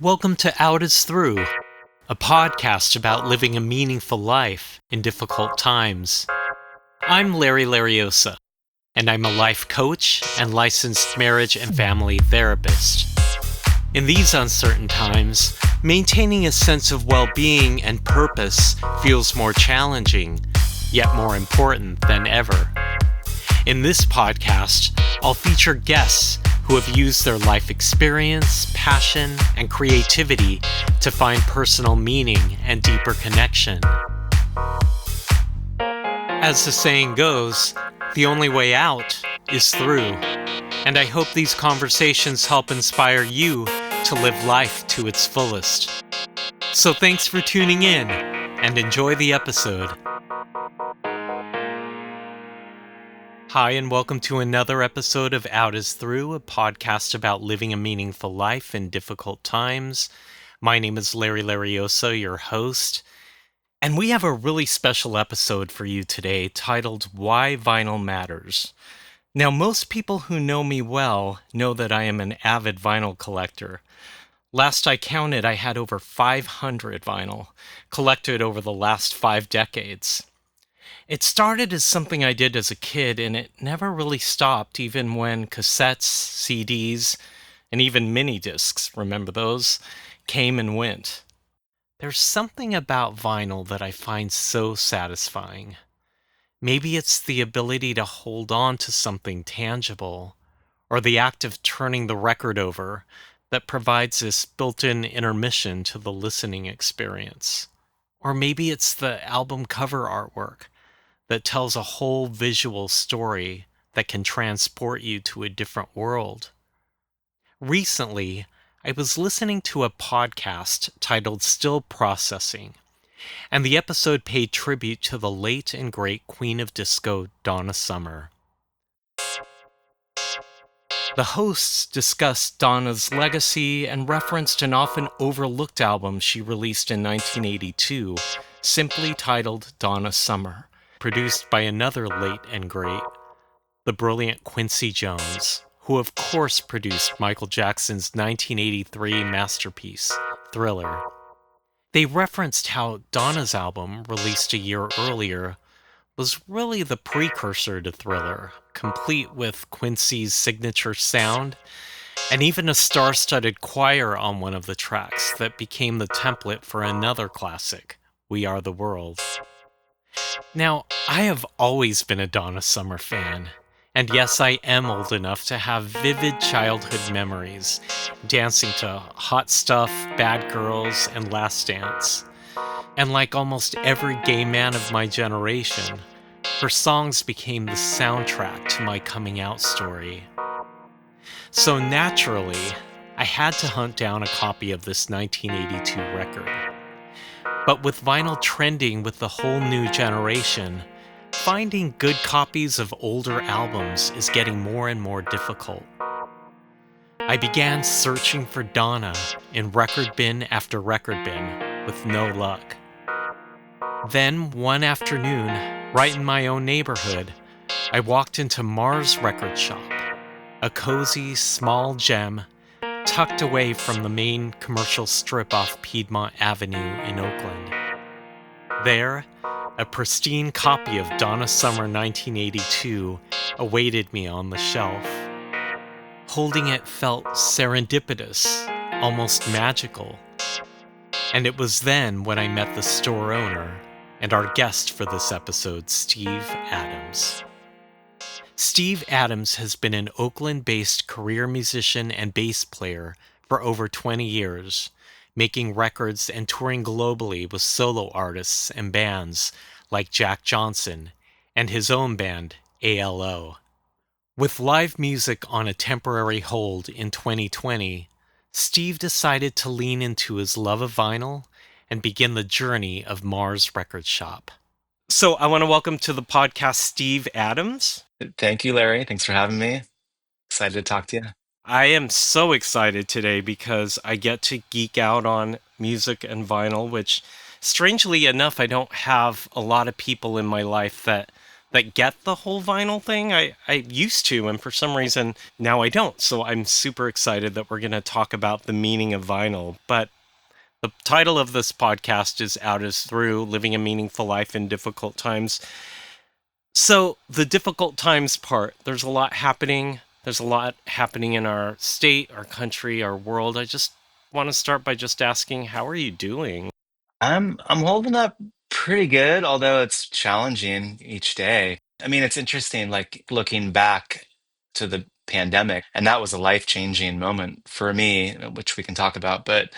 Welcome to Out is Through, a podcast about living a meaningful life in difficult times. I'm Larry Lariosa, and I'm a life coach and licensed marriage and family therapist. In these uncertain times, maintaining a sense of well-being and purpose feels more challenging, yet more important than ever. In this podcast, I'll feature guests who have used their life experience, passion, and creativity to find personal meaning and deeper connection. As the saying goes, the only way out is through. And I hope these conversations help inspire you to live life to its fullest. So thanks for tuning in, and enjoy the episode. Hi, and welcome to another episode of Out is Through, a podcast about living a meaningful life in difficult times. My name is Larry Lariosa, your host, and we have a really special episode for you today titled Why Vinyl Matters. Now, most people who know me well know that I am an avid vinyl collector. Last I counted, I had over 500 vinyl collected over the last 5 decades. It started as something I did as a kid, and it never really stopped, even when cassettes, CDs, and even mini discs, remember those, came and went. There's something about vinyl that I find so satisfying. Maybe it's the ability to hold on to something tangible, or the act of turning the record over that provides this built-in intermission to the listening experience. Or maybe it's the album cover artwork that tells a whole visual story that can transport you to a different world. Recently, I was listening to a podcast titled Still Processing, and the episode paid tribute to the late and great Queen of Disco, Donna Summer. The hosts discussed Donna's legacy and referenced an often overlooked album she released in 1982, simply titled Donna Summer, produced by another late and great, the brilliant Quincy Jones, who of course produced Michael Jackson's 1983 masterpiece, Thriller. They referenced how Donna's album, released a year earlier, was really the precursor to Thriller, complete with Quincy's signature sound, and even a star-studded choir on one of the tracks that became the template for another classic, We Are the World. Now, I have always been a Donna Summer fan, and yes, I am old enough to have vivid childhood memories, dancing to Hot Stuff, Bad Girls, and Last Dance. And like almost every gay man of my generation, her songs became the soundtrack to my coming out story. So naturally, I had to hunt down a copy of this 1982 record. But with vinyl trending with the whole new generation, finding good copies of older albums is getting more and more difficult. I began searching for Donna in record bin after record bin, with no luck. Then, one afternoon, right in my own neighborhood, I walked into Mars Record Shop, a cozy, small gem tucked away from the main commercial strip off Piedmont Avenue in Oakland. There, a pristine copy of Donna Summer 1982 awaited me on the shelf. Holding it felt serendipitous, almost magical. And it was then when I met the store owner and our guest for this episode, Steve Adams. Steve Adams has been an Oakland-based career musician and bass player for over 20 years, making records and touring globally with solo artists and bands like Jack Johnson and his own band, ALO. With live music on a temporary hold in 2020, Steve decided to lean into his love of vinyl and begin the journey of Mars Record Shop. So I want to welcome to the podcast Steve Adams. Thank you, Larry. Thanks for having me. Excited to talk to you. I am so excited today because I get to geek out on music and vinyl, which strangely enough, I don't have a lot of people in my life that that get the whole vinyl thing. I used to, and for some reason now I don't. So I'm super excited that we're going to talk about the meaning of vinyl. But the title of this podcast is Out is Through, Living a Meaningful Life in Difficult Times. So, the difficult times part, there's a lot happening. There's a lot happening in our state, our country, our world. I just want to start by just asking, how are you doing? I'm holding up pretty good, although it's challenging each day. I mean, it's interesting, like looking back to the pandemic, and that was a life-changing moment for me, which we can talk about. But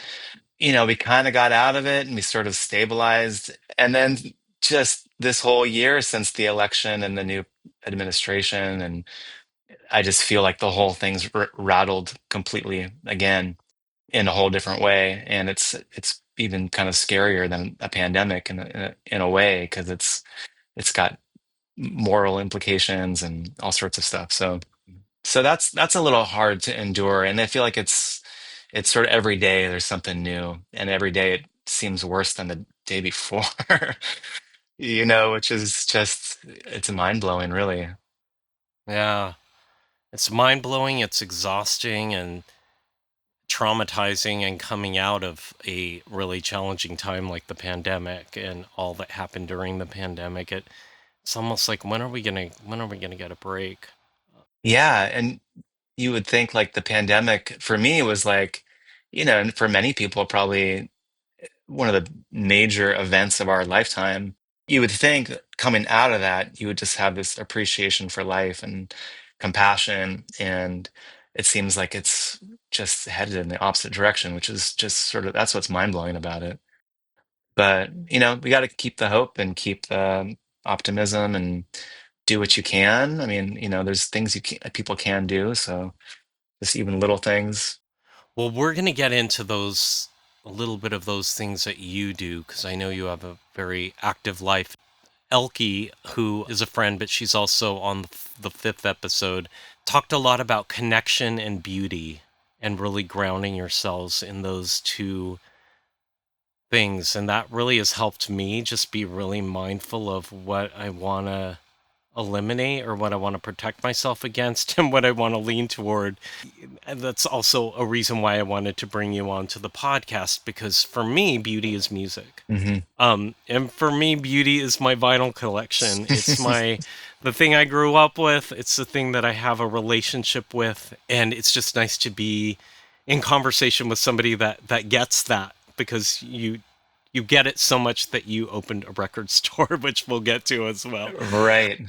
we kind of got out of it and we sort of stabilized. And then just this whole year since the election and the new administration, and I just feel like the whole thing's rattled completely again in a whole different way, and it's even kind of scarier than a pandemic in a way because it's got moral implications and all sorts of stuff. So that's a little hard to endure, and I feel like it's sort of every day there's something new, and every day it seems worse than the day before, which is just it's mind blowing, really. Yeah, it's mind blowing, it's exhausting and traumatizing, and coming out of a really challenging time like the pandemic and all that happened during the pandemic. It's almost like when are we gonna get a break? Yeah, and you would think like the pandemic for me was like, and for many people probably one of the major events of our lifetime. You would think coming out of that, you would just have this appreciation for life and compassion. And it seems like it's just headed in the opposite direction, which is just sort of that's what's mind blowing about it. But, we got to keep the hope and keep the optimism and do what you can. I mean, there's things people can do. So just even little things. Well, we're going to get into those, a little bit of those things that you do, because I know you have a very active life. Elke, who is a friend, but she's also on the fifth episode, talked a lot about connection and beauty and really grounding yourselves in those two things. And that really has helped me just be really mindful of what I want to eliminate or what I want to protect myself against and what I want to lean toward. And that's also a reason why I wanted to bring you onto the podcast, because for me, beauty is music. Hmm. And for me, beauty is my vinyl collection. It's the thing I grew up with. It's the thing that I have a relationship with. And it's just nice to be in conversation with somebody that gets that, because you get it so much that you opened a record store, which we'll get to as well. Right.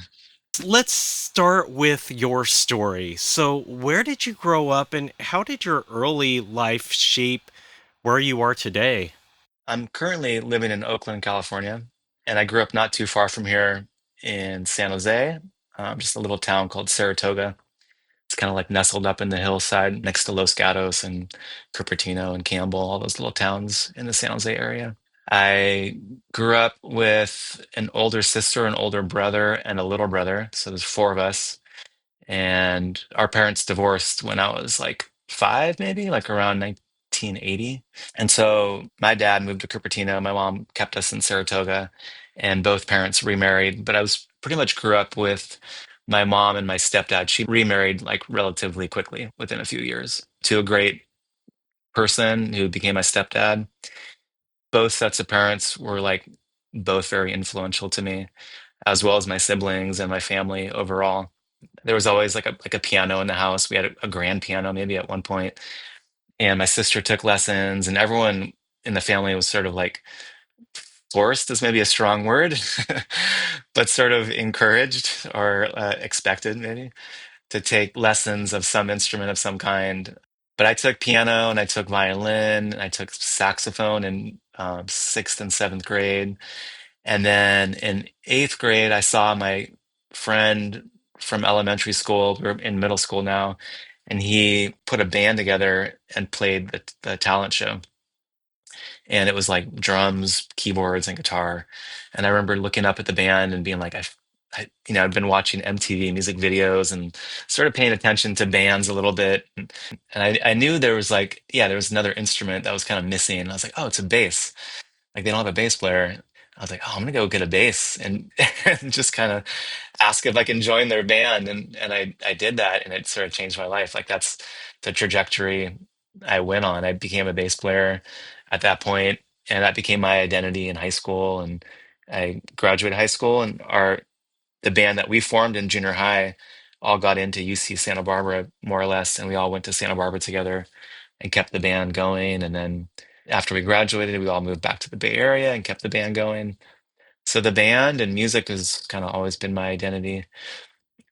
Let's start with your story. So, where did you grow up and how did your early life shape where you are today? I'm currently living in Oakland, California, and I grew up not too far from here in San Jose, just a little town called Saratoga. It's kind of like nestled up in the hillside next to Los Gatos and Cupertino and Campbell, all those little towns in the San Jose area. I grew up with an older sister, an older brother, and a little brother. So there's four of us. And our parents divorced when I was like five, maybe like around 1980. And so my dad moved to Cupertino. My mom kept us in Saratoga, and both parents remarried. But I was pretty much grew up with my mom and my stepdad. She remarried like relatively quickly within a few years to a great person who became my stepdad. Both sets of parents were like both very influential to me, as well as my siblings and my family overall. There was always like a piano in the house. We had a grand piano maybe at one point, and my sister took lessons, and everyone in the family was sort of like forced is maybe a strong word, but sort of encouraged or expected maybe to take lessons of some instrument of some kind. But I took piano and I took violin and I took saxophone in sixth and seventh grade. And then in eighth grade, I saw my friend from elementary school. We're in middle school now, and he put a band together and played the talent show. And it was like drums, keyboards, and guitar. And I remember looking up at the band and being like, I'd been watching MTV music videos and sort of paying attention to bands a little bit. And I knew there was like, yeah, there was another instrument that was kind of missing. And I was like, oh, it's a bass. Like they don't have a bass player. I was like, oh, I'm gonna go get a bass and, and just kind of ask if I can join their band, and I did that, and it sort of changed my life. Like that's the trajectory I went on. I became a bass player at that point, and that became my identity in high school. And I graduated high school, and our the band that we formed in junior high all got into UC Santa Barbara more or less, and we all went to Santa Barbara together and kept the band going. And then after we graduated, we all moved back to the Bay Area and kept the band going. So the band and music has kind of always been my identity.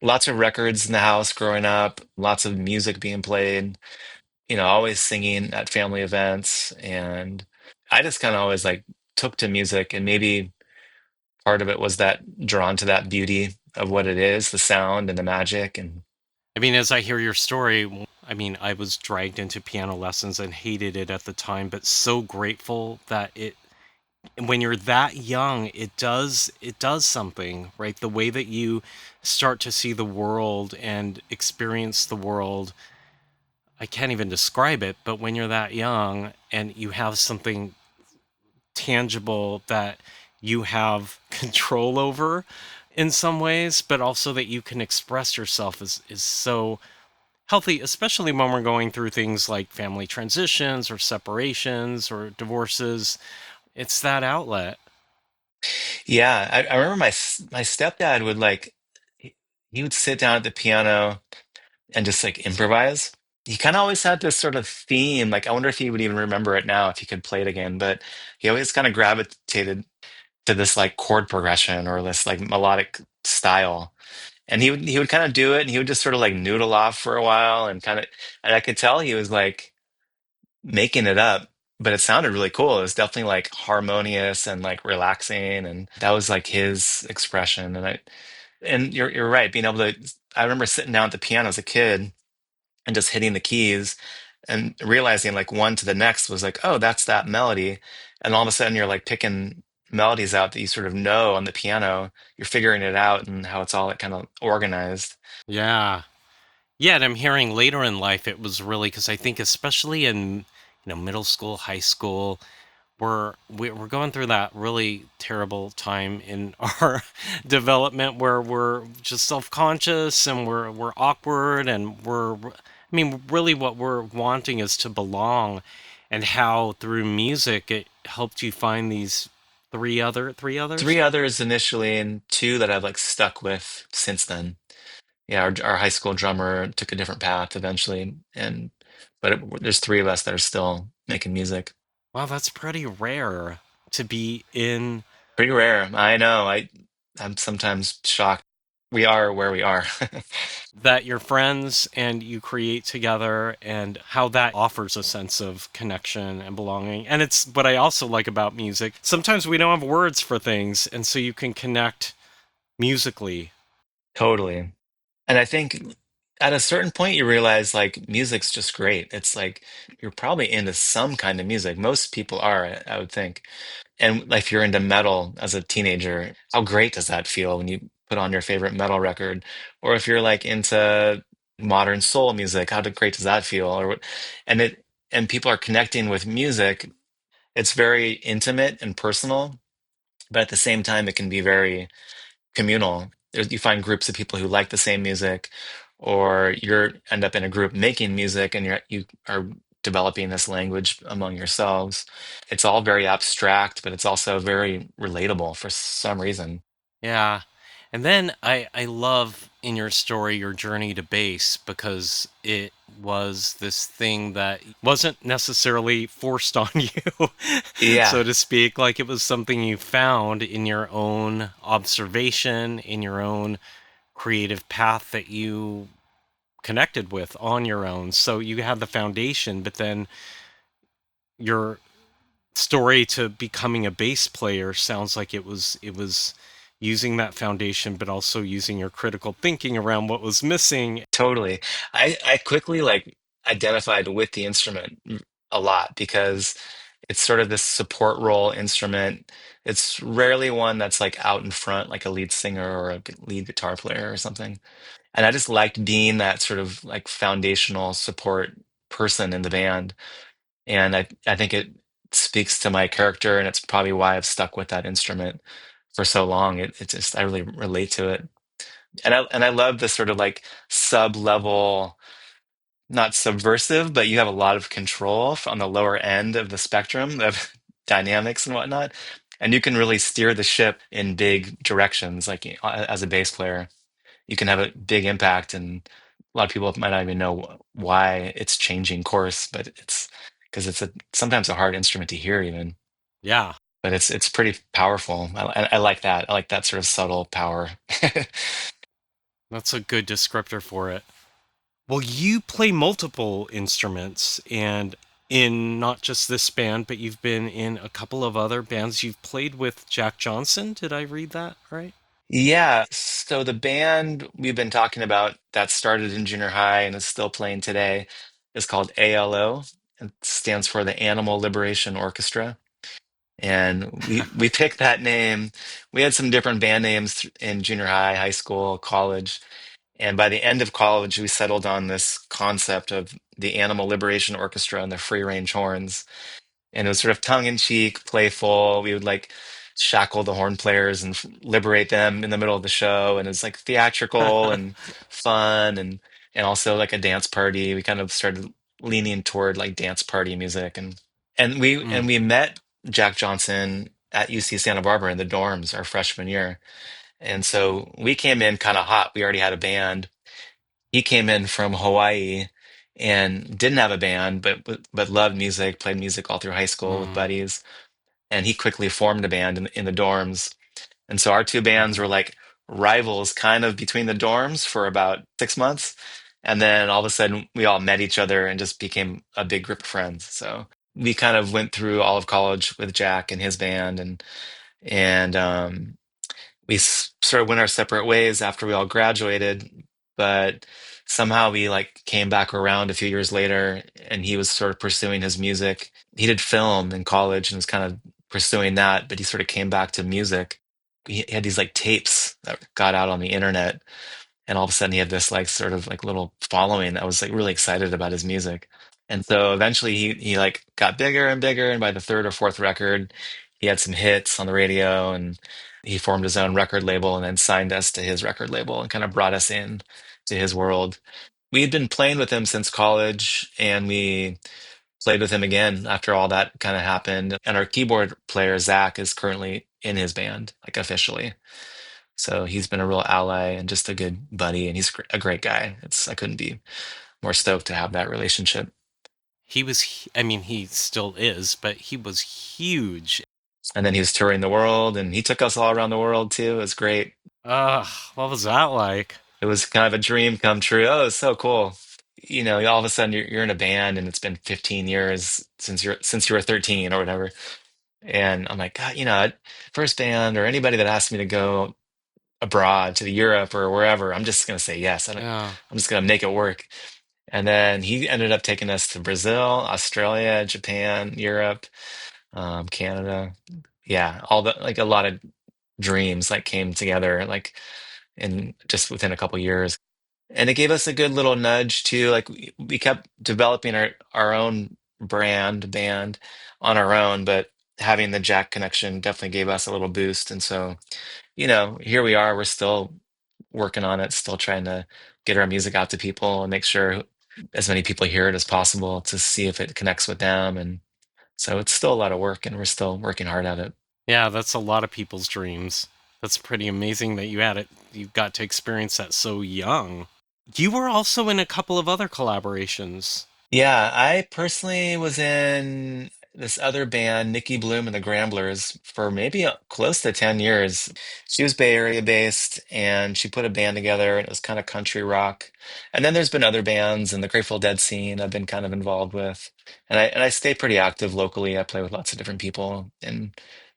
Lots of records in the house growing up, lots of music being played, always singing at family events. And I just kind of always like took to music, and maybe part of it was that drawn to that beauty of what it is, the sound and the magic. And I mean, as I hear your story, I mean, I was dragged into piano lessons and hated it at the time, but so grateful that when you're that young, it does something, right? The way that you start to see the world and experience the world, I can't even describe it, but when you're that young and you have something tangible that you have control over in some ways, but also that you can express yourself is so healthy, especially when we're going through things like family transitions or separations or divorces. It's that outlet. yeah, I remember my stepdad would like he he would sit down at the piano and just like improvise. He kind of always had this sort of theme. Like, I wonder if he would even remember it now if he could play it again. But he always kind of gravitated to this like chord progression or this like melodic style. And he would kind of do it, and he would just sort of like noodle off for a while, and I could tell he was like making it up, but it sounded really cool. It was definitely like harmonious and like relaxing, and that was like his expression. And you're right, being able to. I remember sitting down at the piano as a kid and just hitting the keys and realizing like one to the next was like, oh, that's that melody. And all of a sudden you're like picking melodies out that you sort of know on the piano. You're figuring it out and how it's all like kind of organized. Yeah. Yeah, and I'm hearing later in life it was really because I think especially in middle school, high school, we're going through that really terrible time in our development where we're just self-conscious and we're awkward and I mean really what we're wanting is to belong, and how through music it helped you find these three others. Three others initially and two that I've like stuck with since then. Yeah, our high school drummer took a different path eventually, there's three of us that are still making music. Wow, that's pretty rare to be in, Pretty rare. I know. I'm sometimes shocked. We are where we are. that you're friends and you create together, and how that offers a sense of connection and belonging. And it's what I also like about music. Sometimes we don't have words for things, and so you can connect musically. Totally. And I think at a certain point you realize like music's just great. It's like you're probably into some kind of music. Most people are, I would think. And like if you're into metal as a teenager, how great does that feel when you put on your favorite metal record? Or if you're like into modern soul music, great does that feel? And it and people are connecting with music. It's very intimate and personal, but at the same time, it can be very communal. You find groups of people who like the same music, or you end up in a group making music, and you are developing this language among yourselves. It's all very abstract, but it's also very relatable for some reason. Yeah. And then I love in your story your journey to bass, because it was this thing that wasn't necessarily forced on you, Yeah, so to speak. Like it was something you found in your own observation, in your own creative path that you connected with on your own. So you had the foundation, but then your story to becoming a bass player sounds like it was using that foundation but also using your critical thinking around what was missing. totally. I quickly like identified with the instrument a lot because it's sort of this support role instrument. It's rarely one that's like out in front, like a lead singer or a lead guitar player or something. And I just liked being that sort of like foundational support person in the band. And I think it speaks to my character, and it's probably why I've stuck with that instrument for so long. It just I really relate to it. And I love the sort of like sub level, not subversive, but you have a lot of control on the lower end of the spectrum of dynamics and whatnot. And you can really steer the ship in big directions. Like as a bass player, you can have a big impact, and a lot of people might not even know why it's changing course, but it's because it's a sometimes a hard instrument to hear even. Yeah, But it's pretty powerful. I like that. I like that sort of subtle power. that's a good descriptor for it. Well, you play multiple instruments, and in not just this band, but you've been in a couple of other bands. You've played with Jack Johnson. Did I read that right? Yeah, so the band we've been talking about that started in junior high and is still playing today is called ALO. It stands for the Animal Liberation Orchestra. And we picked that name. We had some different band names in junior high, high school, college. And by the end of college, we settled on this concept of the Animal Liberation Orchestra and the free range horns. And it was sort of tongue in cheek, playful. We would like shackle the horn players and liberate them in the middle of the show. And it was like theatrical and fun and also like a dance party. We kind of started leaning toward like dance party music and Mm. we met Jack Johnson at UC Santa Barbara in the dorms our freshman year. And so we came in kind of hot. We already had a band. He came in from Hawaii and didn't have a band, but loved music, played music all through high school with Mm. buddies, and he quickly formed a band in the dorms. And so our two bands Mhm. were like rivals kind of between the dorms for about 6 months. And then all of a sudden we all met each other and just became a big group of friends. So we kind of went through all of college with Jack and his band and we sort of went our separate ways after we all graduated, but somehow we like came back around a few years later and he was sort of pursuing his music. He did film in college and was kind of pursuing that, but he sort of came back to music. He had these like tapes that got out on the internet, and all of a sudden he had this like sort of like little following that was like really excited about his music. And so eventually he like got bigger and bigger, and by the third or fourth record, he had some hits on the radio, and he formed his own record label and then signed us to his record label and kind of brought us in to his world. We had been playing with him since college, and we played with him again after all that kind of happened. And our keyboard player, Zach, is currently in his band, like officially. So he's been a real ally and just a good buddy, and he's a great guy. I couldn't be more stoked to have that relationship. I mean, he still is, but he was huge. And then he was touring the world, and he took us all around the world too. It was great. What was that like? It was kind of a dream come true. Oh, it's so cool. You know, all of a sudden you're in a band, and it's been 15 years since you were 13 or whatever. And I'm like, God, first band or anybody that asked me to go abroad to the Europe or wherever, I'm just gonna say yes. Yeah. I'm just gonna make it work. And then he ended up taking us to Brazil, Australia, Japan, Europe, Canada. Yeah, all the like a lot of dreams like came together like in just within a couple years. And it gave us a good little nudge too. Like we kept developing our own band on our own, but having the Jack connection definitely gave us a little boost. And so, here we are. We're still working on it, still trying to get our music out to people and make sure as many people hear it as possible to see if it connects with them. And so it's still a lot of work, and we're still working hard at it. Yeah, that's a lot of people's dreams. That's pretty amazing that you got to experience that so young. You were also in a couple of other collaborations. Yeah, I personally was in this other band, Nikki Bloom and the Gramblers, for maybe close to 10 years. She was Bay Area based, and she put a band together, and it was kind of country rock. And then there's been other bands in the Grateful Dead scene I've been kind of involved with. And I stay pretty active locally. I play with lots of different people, and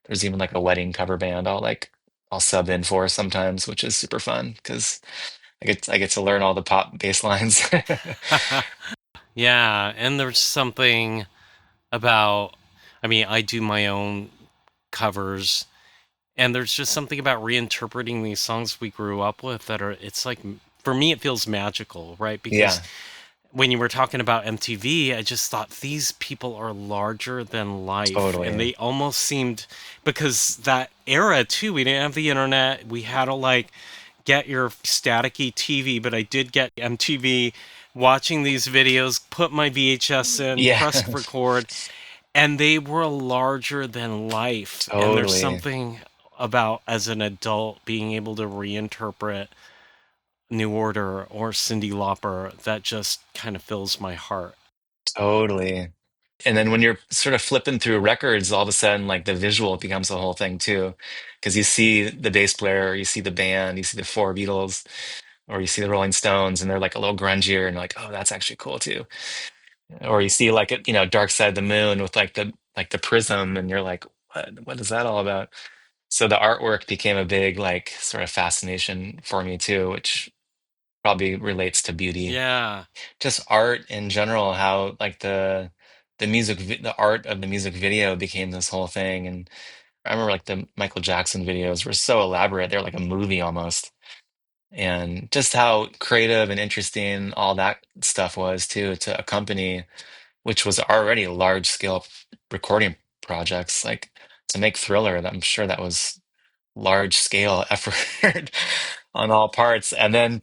there's even like a wedding cover band I'll sub in for sometimes, which is super fun because I get to learn all the pop bass lines. Yeah, and there's something about, I mean, I do my own covers, and there's just something about reinterpreting these songs we grew up with it's like, for me, it feels magical, right? Because Yeah, when you were talking about MTV, I just thought these people are larger than life. And totally. they almost seemed, because that era too, we didn't have the internet. We had to like get your staticky TV, but I did get MTV, watching these videos, put my VHS in, Yeah, press record, and they were larger than life. And there's totally. something about, as an adult, being able to reinterpret New Order or Cyndi Lauper that just kind of fills my heart. Totally. And then when you're sort of flipping through records, all of a sudden, like the visual becomes the whole thing too. Because you see the bass player, you see the band, you see the four Beatles, or you see the Rolling Stones, and they're like a little grungier, and you're like, oh, that's actually cool too. Or you see like a, Dark Side of the Moon with like the prism, and you're like, what is that all about? So the artwork became a big like sort of fascination for me too, which probably relates to beauty. Yeah. Just art in general, how like the art of the music video became this whole thing. And I remember like the Michael Jackson videos were so elaborate, they're like a movie almost. And just how creative and interesting all that stuff was too, to accompany, which was already large scale recording projects. Like to make Thriller, I'm sure that was large scale effort on all parts. And then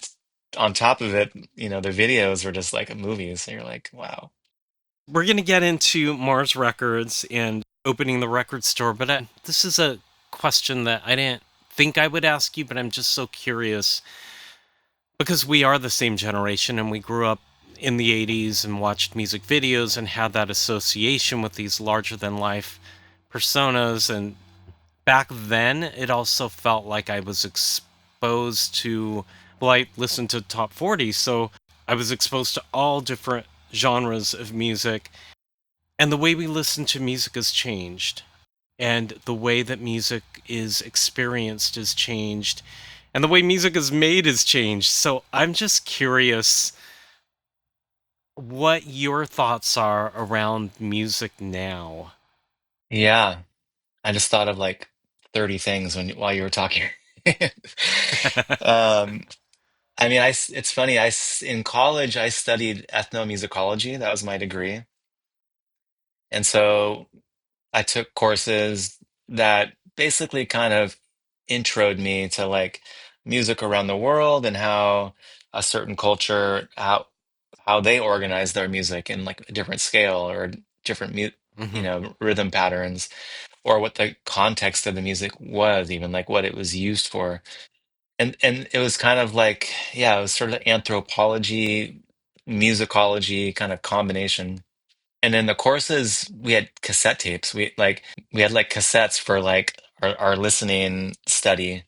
on top of it, the videos were just like movies. So you're like, wow. We're going to get into Mars Records and opening the record store, but this is a question that I didn't think I would ask you, but I'm just so curious because we are the same generation and we grew up in the 80s and watched music videos and had that association with these larger than life personas. And back then, it also felt like I was exposed to, well, I listened to top 40, so I was exposed to all different genres of music. And the way we listen to music has changed, and the way that music is experienced has changed, and the way music is made has changed. So I'm just curious what your thoughts are around music now. Yeah. I just thought of like 30 things while you were talking. Um, I mean, it's funny. In college, I studied ethnomusicology. That was my degree. And so I took courses that basically kind of introed me to like music around the world and how a certain culture, how they organize their music in like a different scale or different Hmm. rhythm patterns, or what the context of the music was, even like what it was used for. And it was kind of like, yeah, it was sort of anthropology, musicology kind of combination. And in the courses, we had cassette tapes. We had like cassettes for like our listening study,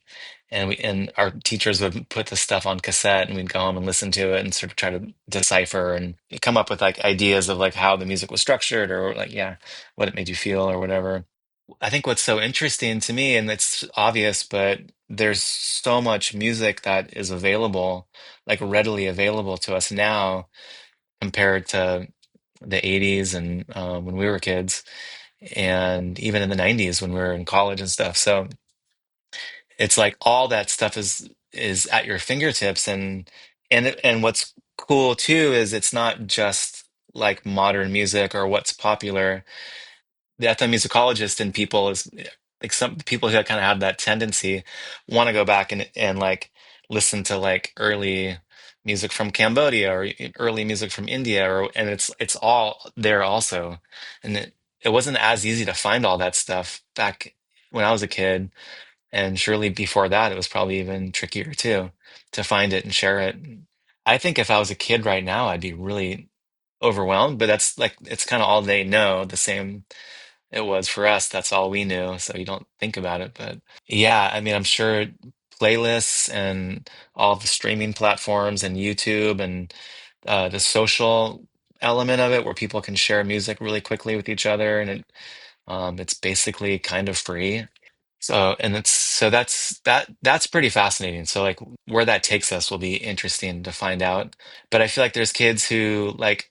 and our teachers would put the stuff on cassette, and we'd go home and listen to it and sort of try to decipher and come up with like ideas of like how the music was structured, or like, yeah, what it made you feel or whatever. I think what's so interesting to me, and it's obvious, but there's so much music that is available, like readily available to us now compared to the 80s and when we were kids, and even in the 90s when we were in college and stuff. So it's like all that stuff is at your fingertips, and what's cool too is it's not just like modern music or what's popular. The ethnomusicologist in people is like some people who kind of have that tendency want to go back and like listen to like early music from Cambodia or early music from India, and it's all there also. And it wasn't as easy to find all that stuff back when I was a kid, and surely before that it was probably even trickier too to find it and share it. I think if I was a kid right now, I'd be really overwhelmed, but that's like it's kind of all they know, the same it was for us. That's all we knew, so you don't think about it. But yeah, I mean, I'm sure playlists and all the streaming platforms and YouTube and the social element of it, where people can share music really quickly with each other, and it's basically kind of free. So, and it's so that's pretty fascinating. So, like, where that takes us will be interesting to find out. But I feel like there's kids who like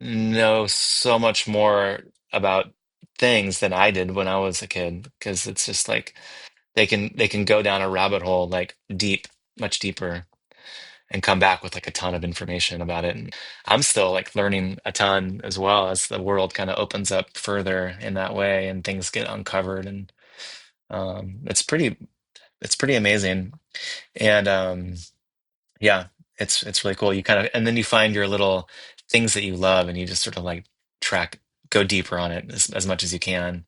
know so much more about things than I did when I was a kid, because it's just like they can go down a rabbit hole like deep, much deeper, and come back with like a ton of information about it. And I'm still like learning a ton as well as the world kind of opens up further in that way and things get uncovered, and it's It's pretty amazing. And yeah, it's really cool. You kind of, and then you find your little things that you love, and you just sort of like track, go deeper on it as much as you can.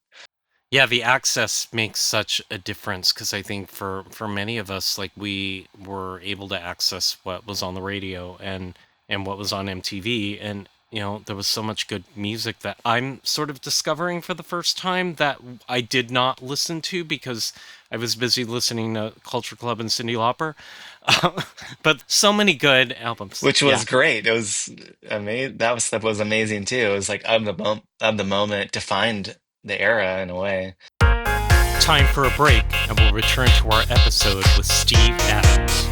Yeah, the access makes such a difference because I think for many of us, like we were able to access what was on the radio and what was on MTV, and there was so much good music that I'm sort of discovering for the first time that I did not listen to because I was busy listening to Culture Club and Cyndi Lauper. But so many good albums. Which Yeah. was great. It was amazing. That was stuff was amazing too. It was like of the moment, defined the era in a way. Time for a break, and we'll return to our episode with Steve Adams.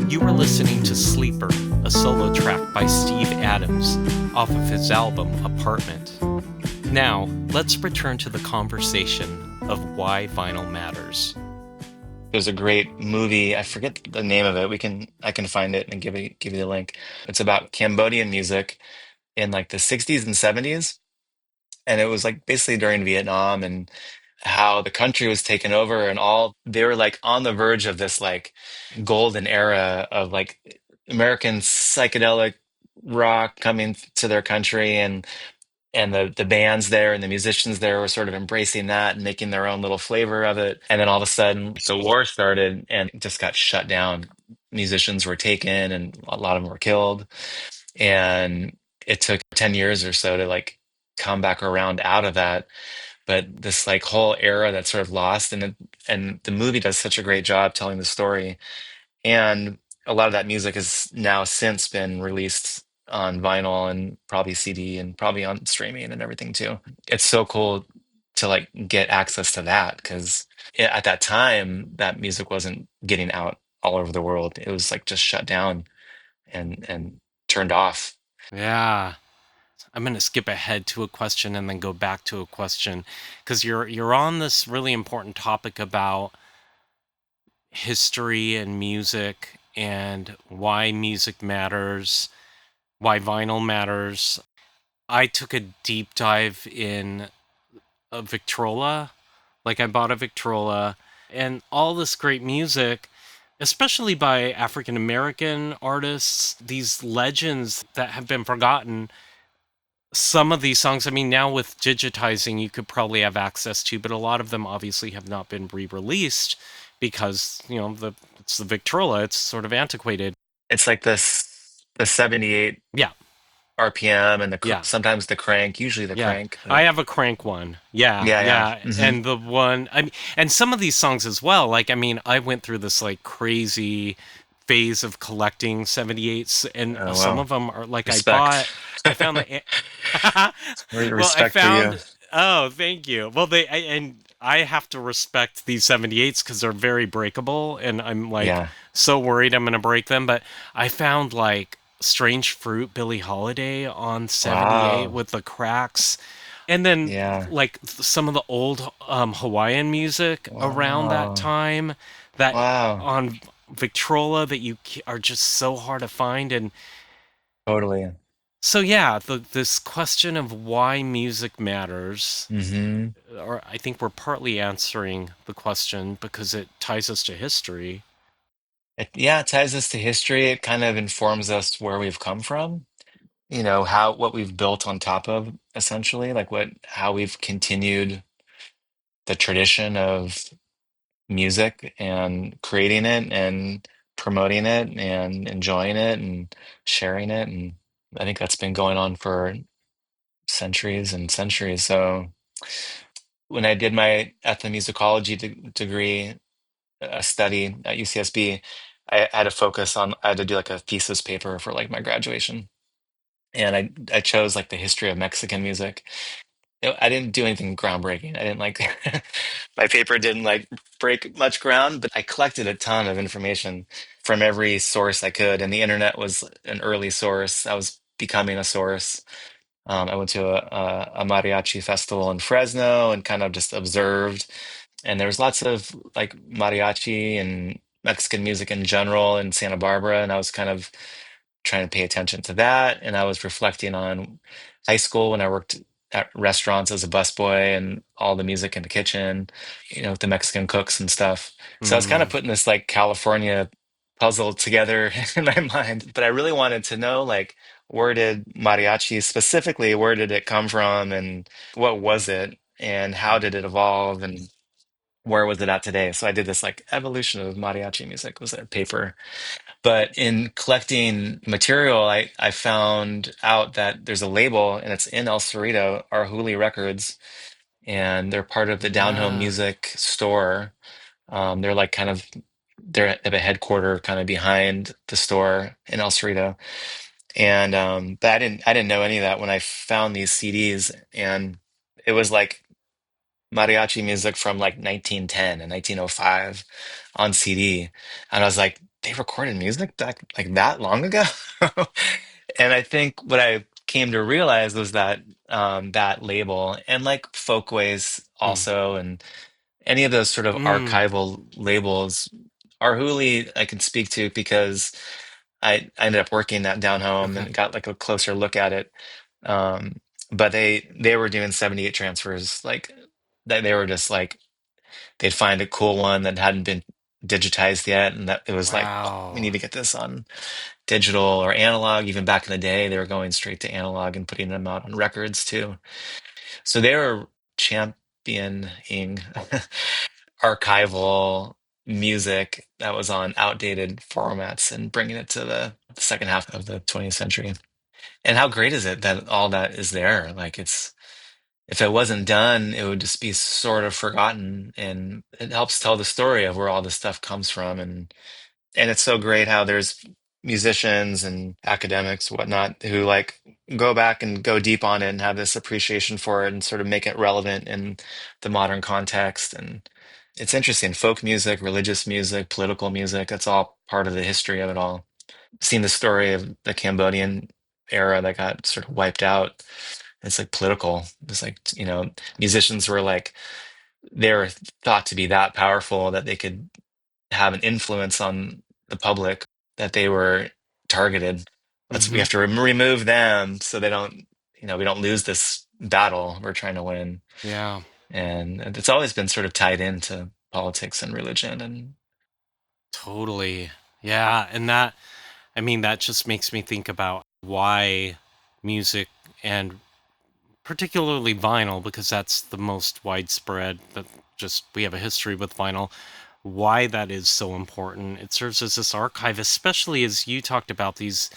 You were listening to Sleeper, a solo track by Steve Adams off of his album Apartment. Now, let's return to the conversation of why vinyl matters. There's a great movie. I forget the name of it. I can find it and give you the link. It's about Cambodian music in like the 60s and 70s. And it was like basically during Vietnam and how the country was taken over and all they were like on the verge of this like golden era of like American psychedelic rock coming to their country and the bands there and the musicians there were sort of embracing that and making their own little flavor of it. And then all of a sudden the war started and it just got shut down. Musicians were taken and a lot of them were killed. And it took 10 years or so to like come back around out of that. But this like whole era that's sort of lost and the movie does such a great job telling the story. And a lot of that music has now since been released on vinyl and probably CD and probably on streaming and everything too. It's so cool to like get access to that because at that time that music wasn't getting out all over the world. It was like just shut down and turned off. Yeah. I'm going to skip ahead to a question and then go back to a question because you're on this really important topic about history and music and why music matters, why vinyl matters. I took a deep dive in a Victrola. Like I bought a Victrola and all this great music, especially by African American artists, these legends that have been forgotten. Some of these songs, I mean, now with digitizing, you could probably have access to, but a lot of them obviously have not been re-released because, it's the Victrola, it's sort of antiquated. It's like the 78 Yeah, RPM and yeah. sometimes the crank, usually the Yeah, crank. I have a crank one. Yeah, Yeah, yeah. yeah, and the one I mean, and some of these songs as well. Like, I mean, I went through this like crazy phase of collecting 78s, and Oh, some wow. of them are like Respect. I found the, well, I Respect to you. found. Oh, thank you. Well, and I have to respect these 78s because they're very breakable, and I'm like Yeah. so worried I'm gonna break them. But I found like Strange Fruit, Billie Holiday on 78 Wow. with the cracks. And then Yeah. like some of the old Hawaiian music around that Wow. time that Wow. on Victrola that are just so hard to find. And Totally. So yeah, this question of why music matters, Hmm. or I think we're partly answering the question because it ties us to history. Yeah, it ties us to history. It kind of informs us where we've come from, how what we've built on top of, essentially, like how we've continued the tradition of music and creating it and promoting it and enjoying it and sharing it. And I think that's been going on for centuries and centuries. So when I did my ethnomusicology degree, a study at UCSB, I had to focus on, I had to do like a thesis paper for like my graduation. And I chose like the history of Mexican music. I didn't do anything groundbreaking. I didn't like my paper didn't like break much ground, but I collected a ton of information from every source I could, and the internet was an early source. I was becoming a source. I went to a mariachi festival in Fresno and kind of just observed, and there was lots of like mariachi and Mexican music in general in Santa Barbara, and I was kind of trying to pay attention to that. And I was reflecting on high school when I worked at restaurants as a busboy and all the music in the kitchen, with the Mexican cooks and stuff. So I was kind of Mm, putting this like California puzzle together in my mind, but I really wanted to know like where did mariachi specifically, where did it come from and what was it and how did it evolve and where was it at today? So I did this like evolution of mariachi music was a paper, but in collecting material, I found out that there's a label and it's in El Cerrito, Arhoolie Records, and they're part of the Down Home ah, Music store. They're like kind of they have a headquarter kind of behind the store in El Cerrito. And but I didn't know any of that when I found these CDs, and it was like mariachi music from like 1910 and 1905 on CD. And I was like, they recorded music like that long ago? And I think what I came to realize was that that label and like Folkways mm, also and any of those sort of mm, archival labels, Arhoolie I can speak to because I ended up working that down home okay. and got like a closer look at it. Um, but they were doing 78 transfers like that they were just like they'd find a cool one that hadn't been digitized yet and that it was like, oh, we Wow. need to get this on digital or analog. Even back in the day, they were going straight to analog and putting them out on records too. So they were championing archival music that was on outdated formats and bringing it to the second half of the 20th century. And how great is it that all that is there? Like it's if it wasn't done, it would just be sort of forgotten. And it helps tell the story of where all this stuff comes from. And it's so great how there's musicians and academics, whatnot, who like go back and go deep on it and have this appreciation for it and sort of make it relevant in the modern context. And it's interesting. Folk music, religious music, political music, that's all part of the history of it all. Seen the story of the Cambodian era that got sort of wiped out. It's like political. It's like, musicians were like, they're thought to be that powerful that they could have an influence on the public that they were targeted. We Mm-hmm. have to remove them so they don't, we don't lose this battle we're trying to win. Yeah, And it's always been sort of tied into politics and religion. And totally. Yeah, and I mean, that just makes me think about why music and particularly vinyl, because that's the most widespread, but just we have a history with vinyl, why that is so important. It serves as this archive, especially as you talked about these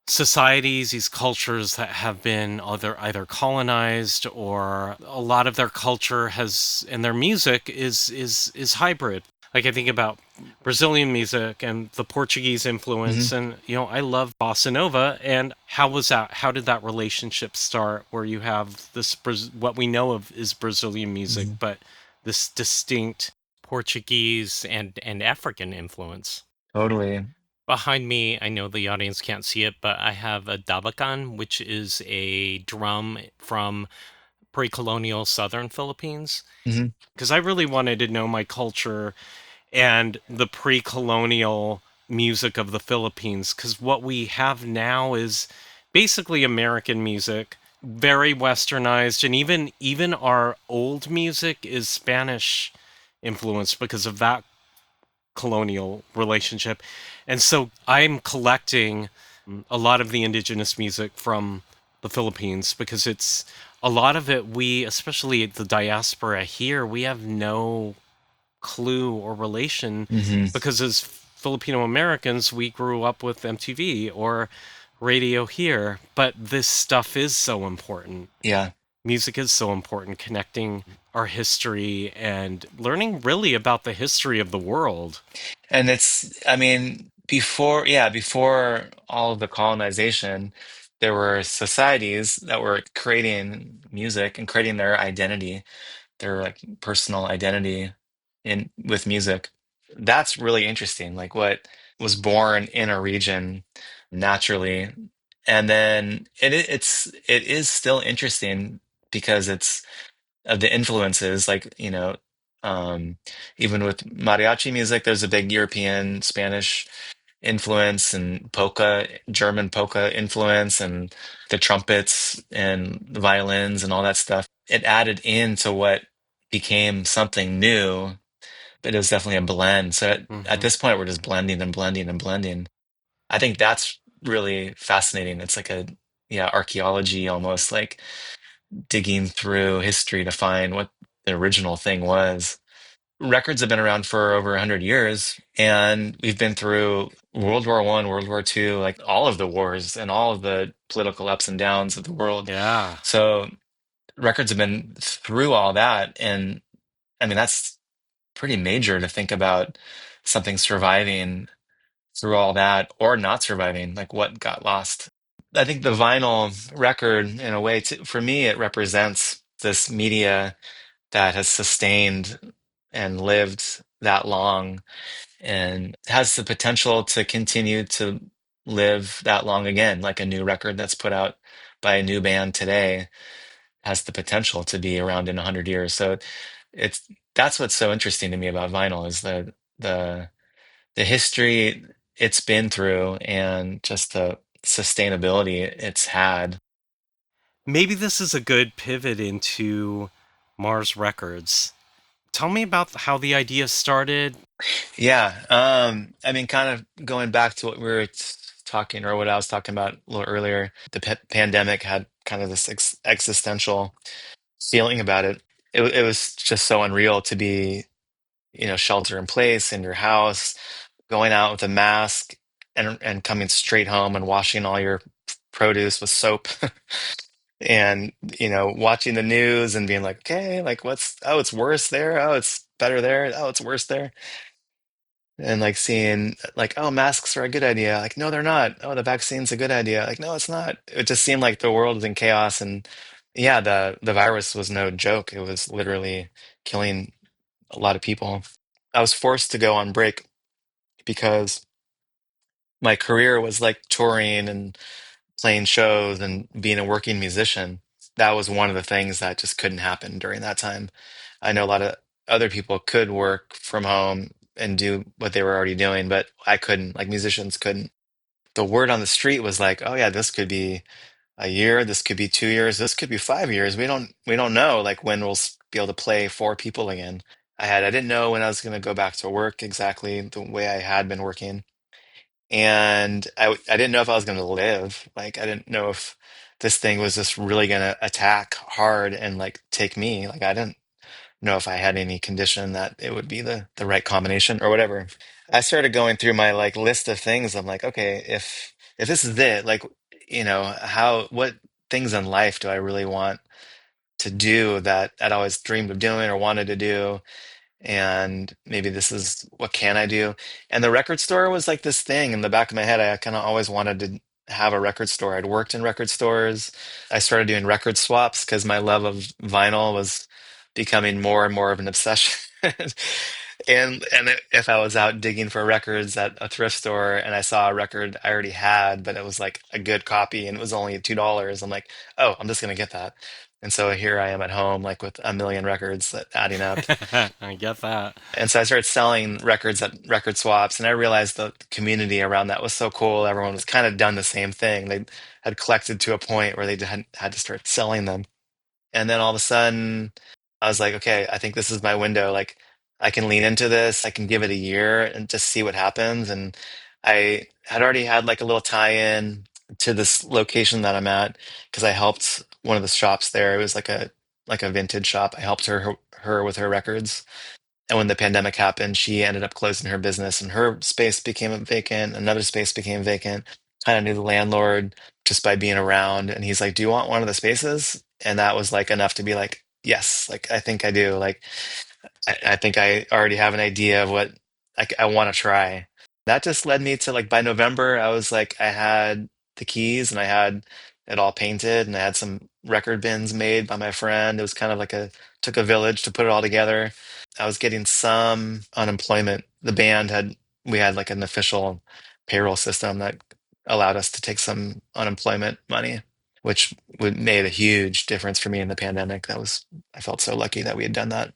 societies, these cultures that have been either colonized or a lot of their culture has and their music is hybrid. Like I think about Brazilian music and the Portuguese influence, Mhm, and I love bossa nova. And how was that? How did that relationship start? Where you have this what we know of is Brazilian music, mhm, but this distinct Portuguese and African influence. totally. Behind me, I know the audience can't see it, but I have a dabakan, which is a drum from pre-colonial southern Philippines. Mhm, Because I really wanted to know my culture and the pre-colonial music of the Philippines. Because what we have now is basically American music, very westernized, and even our old music is Spanish influenced because of that colonial relationship. And so I'm collecting a lot of the indigenous music from the Philippines because it's a lot of it we, especially the diaspora here, we have no clue or relation Hmm. because as Filipino Americans, we grew up with MTV or radio here, but this stuff is so important. Yeah. Music is so important, connecting our history and learning really about the history of the world. And I mean, before all of the colonization, there were societies that were creating music and creating their identity, their like personal identity in with music. That's really interesting. Like what was born in a region naturally, and then it is still interesting because it's of the influences, like, um, even with mariachi music, there's a big European, Spanish influence and polka, German polka influence, and the trumpets and the violins and all that stuff. It added into what became something new, but it was definitely a blend. So at Hmm. this point, we're just blending and blending and blending. I think that's really fascinating. It's like yeah, archaeology almost, like digging through history to find what the original thing was. Records have been around for over 100 years, and we've been through World War I, World War II, like all of the wars and all of the political ups and downs of the world. Yeah. So records have been through all that, and I mean that's pretty major to think about something surviving through all that or not surviving, like what got lost. I think the vinyl record, in a way, for me, it represents this media that has sustained and lived that long and has the potential to continue to live that long again. Like a new record that's put out by a new band today has the potential to be around in 100 years. So it's that's what's so interesting to me about vinyl is the the history it's been through and just the sustainability it's had. Maybe this is a good pivot into Mars Records. Tell me about how the idea started. Yeah, I mean, kind of going back to what we were talking, or what I was talking about a little earlier, the pandemic had kind of this existential feeling about it. It was just so unreal to be, shelter in place in your house, going out with a mask, and coming straight home and washing all your produce with soap. And, watching the news and being like, okay, like oh, it's worse there. Oh, it's better there. Oh, it's worse there. And like seeing like, oh, masks are a good idea. Like, no, they're not. Oh, the vaccine's a good idea. Like, no, it's not. It just seemed like the world was in chaos. And yeah, the virus was no joke. It was literally killing a lot of people. I was forced to go on break because my career was like touring and playing shows and being a working musician. That was one of the things that just couldn't happen during that time. I know a lot of other people could work from home and do what they were already doing, but I couldn't, like musicians couldn't. The word on the street was like, oh yeah, this could be a year, this could be 2 years, this could be 5 years. We don't know like when we'll be able to play for people again. I didn't know when I was going to go back to work exactly the way I had been working. And I didn't know if I was going to live. Like, I didn't know if this thing was just really going to attack hard and like take me. Like, I didn't know if I had any condition that it would be the right combination or whatever. I started going through my like list of things. I'm like, okay, if this is it, like, what things in life do I really want to do that I'd always dreamed of doing or wanted to do? And maybe this is what can I do? And the record store was like this thing in the back of my head. I kind of always wanted to have a record store. I'd worked in record stores. I started doing record swaps because my love of vinyl was becoming more and more of an obsession. If I was out digging for records at a thrift store and I saw a record I already had, but it was like a good copy and it was only $2, I'm like, oh, I'm just gonna get that. And so here I am at home, like with a million records that adding up. I get that. And so I started selling records at record swaps, and I realized the community around that was so cool. Everyone was kind of done the same thing. They had collected to a point where they had to start selling them. And then all of a sudden, I was like, okay, I think this is my window. Like, I can lean into this. I can give it a year and just see what happens. And I had already had like a little tie-in to this location that I'm at because I helped one of the shops there. It was like a vintage shop. I helped her with her records. And when the pandemic happened, she ended up closing her business and her space became vacant. Another space became vacant. Kind of knew the landlord just by being around. And he's like, "Do you want one of the spaces?" And that was like enough to be like, yes, like I think I do. Like I think I already have an idea of what I want to try. That just led me to like by November, I was like, I had the keys and I had it all painted and I had some record bins made by my friend. It was kind of like took a village to put it all together. I was getting some unemployment. We had like an official payroll system that allowed us to take some unemployment money, which would made a huge difference for me in the pandemic. I felt so lucky that we had done that.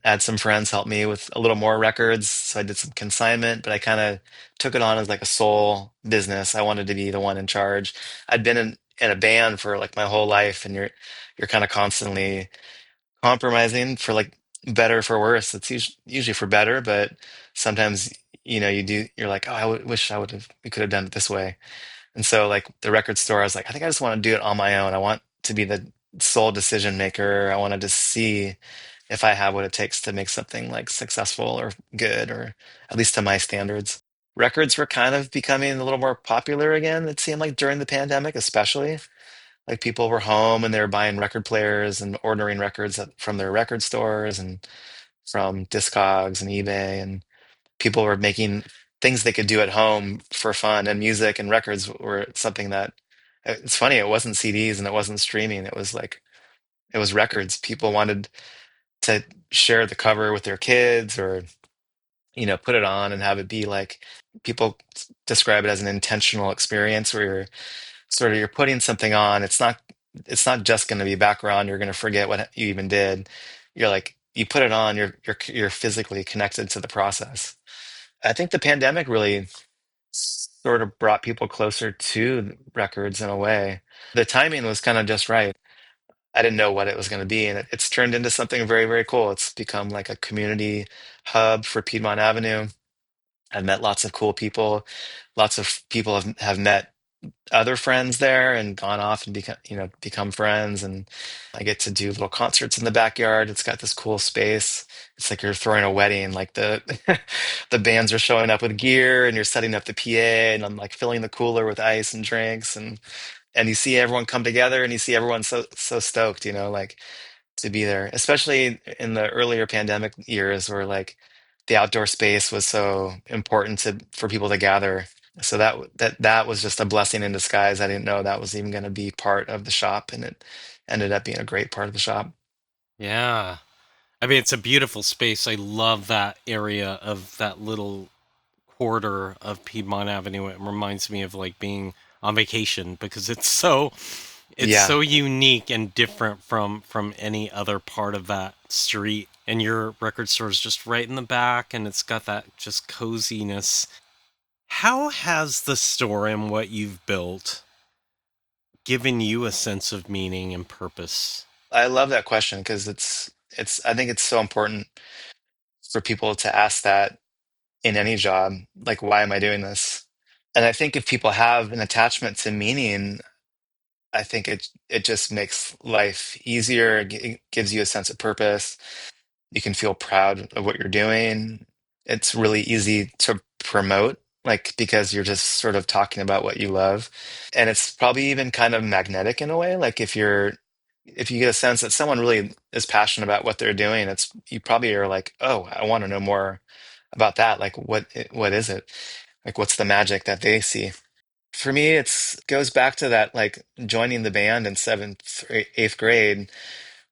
I had some friends help me with a little more records, so I did some consignment, but I kind of took it on as like a sole business. I wanted to be the one in charge. I'd been in a band for like my whole life, and you're kind of constantly compromising for like better or for worse. It's usually for better, but sometimes you're like, oh, wish we could have done it this way. And so like the record store, I was like, I think I just want to do it on my own. I want to be the sole decision maker. I wanted to see if I have what it takes to make something like successful or good, or at least to my standards. Records were kind of becoming a little more popular again, it seemed like during the pandemic, especially. Like people were home and they were buying record players and ordering records from their record stores and from Discogs and eBay. And people were making things they could do at home for fun. And music and records were something that it's funny, it wasn't CDs and it wasn't streaming. It was records. People wanted to share the cover with their kids or put it on and have it be like people describe it as an intentional experience where you're putting something on. It's not just going to be background. You're going to forget what you even did. You're like you put it on, you're physically connected to the process. I think the pandemic really sort of brought people closer to records in a way. The timing was kind of just right. I didn't know what it was going to be, and it's turned into something very, very cool. It's become like a community hub for Piedmont Avenue. I've met lots of cool people. Lots of people have met other friends there and gone off and become friends. And I get to do little concerts in the backyard. It's got this cool space. It's like you're throwing a wedding. Like the the bands are showing up with gear, and you're setting up the PA, and I'm like filling the cooler with ice and drinks, and you see everyone come together, and you see everyone so stoked, like to be there, especially in the earlier pandemic years where like the outdoor space was so important for people to gather. So that was just a blessing in disguise. I didn't know that was even going to be part of the shop, and it ended up being a great part of the shop. Yeah. I mean, it's a beautiful space. I love that area of that little quarter of Piedmont Avenue. It reminds me of like being on vacation because it's Yeah, so unique and different from any other part of that street. And your record store is just right in the back and it's got that just coziness. How has the store and what you've built given you a sense of meaning and purpose? I love that question because it's I think it's so important for people to ask that in any job, like why am I doing this? And I think if people have an attachment to meaning, I think it just makes life easier. It gives you a sense of purpose. You can feel proud of what you're doing. It's really easy to promote, like because you're just sort of talking about what you love. And it's probably even kind of magnetic in a way. Like if you get a sense that someone really is passionate about what they're doing, it's you probably are like, oh, I want to know more about that. Like what is it? Like what's the magic that they see? For me, it's goes back to that like joining the band in seventh, eighth grade,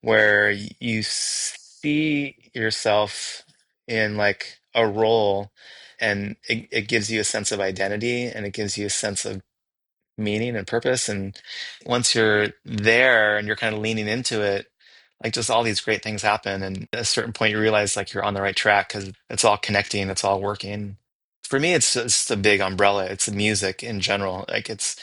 where you see yourself in like a role, and it gives you a sense of identity, and it gives you a sense of meaning and purpose. And once you're there and you're kind of leaning into it, like just all these great things happen. And at a certain point, you realize like you're on the right track because it's all connecting, it's all working. For me, it's just a big umbrella. It's the music in general. Like it's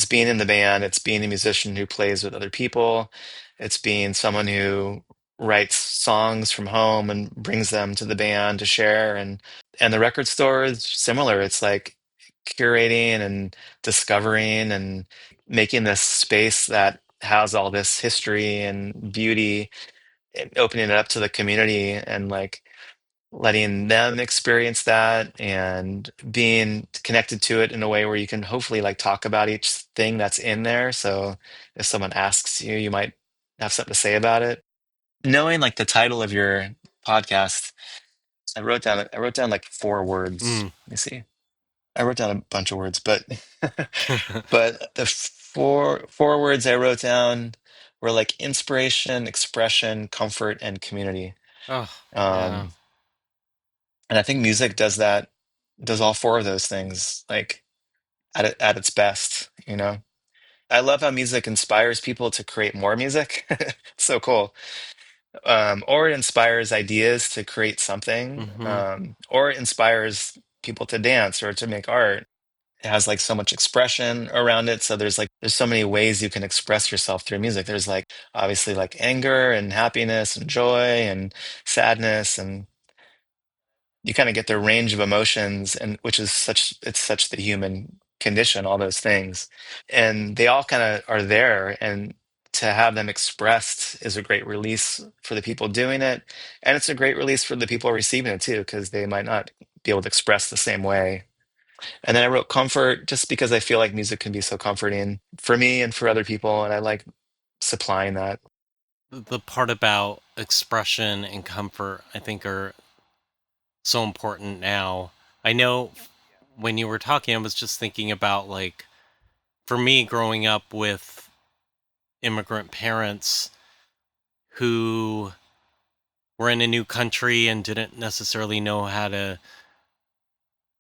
being in the band, it's being a musician who plays with other people, it's being someone who writes songs from home and brings them to the band to share. And the record store is similar. It's like curating and discovering and making this space that has all this history and beauty, and opening it up to the community and like letting them experience that and being connected to it in a way where you can hopefully like talk about each thing that's in there. So if someone asks you, you might have something to say about it. Knowing like the title of your podcast, I wrote down like 4 words. Mm. Let me see. I wrote down a bunch of words, but but the four words I wrote down were like inspiration, expression, comfort, and community. Oh, yeah. Um, And I think music does that, does all 4 of those things, like at its best, you know? I love how music inspires people to create more music. It's so cool. Or it inspires ideas to create something, Hmm. or it inspires people to dance or to make art. It has like so much expression around it. So there's so many ways you can express yourself through music. There's like obviously like anger and happiness and joy and sadness, and you kind of get the range of emotions, and which is such the human condition, all those things, and they all kind of are there, and to have them expressed is a great release for the people doing it, and it's a great release for the people receiving it too, because they might not be able to express the same way. And then I wrote comfort just because I feel like music can be so comforting for me and for other people, and I like supplying that. The part about expression and comfort, I think, are so important now. I know when you were talking, I was just thinking about like, for me, growing up with immigrant parents who were in a new country and didn't necessarily know how to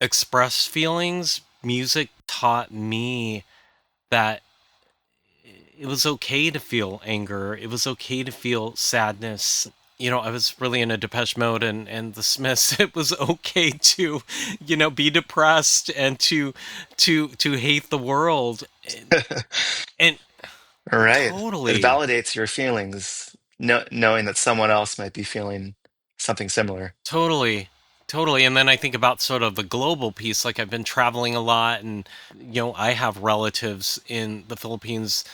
express feelings, music taught me that it was okay to feel anger. It was okay to feel sadness. You know, I was really in a Depeche Mode and the Smiths. It was okay to, be depressed and to hate the world. And All right. It totally, validates your feelings, knowing that someone else might be feeling something similar. totally, totally. And then I think about sort of the global piece. Like I've been traveling a lot and, I have relatives in the Philippines.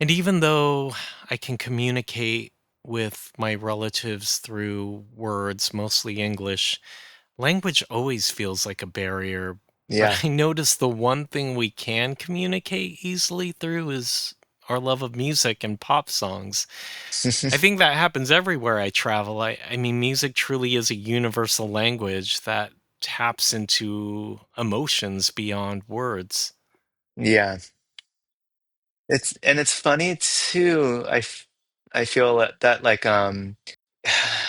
And even though I can communicate with my relatives through words, mostly English, language always feels like a barrier. Yeah. But I notice the one thing we can communicate easily through is our love of music and pop songs. I think that happens everywhere I travel. I mean, music truly is a universal language that taps into emotions beyond words. Yeah. It's funny too. I feel that like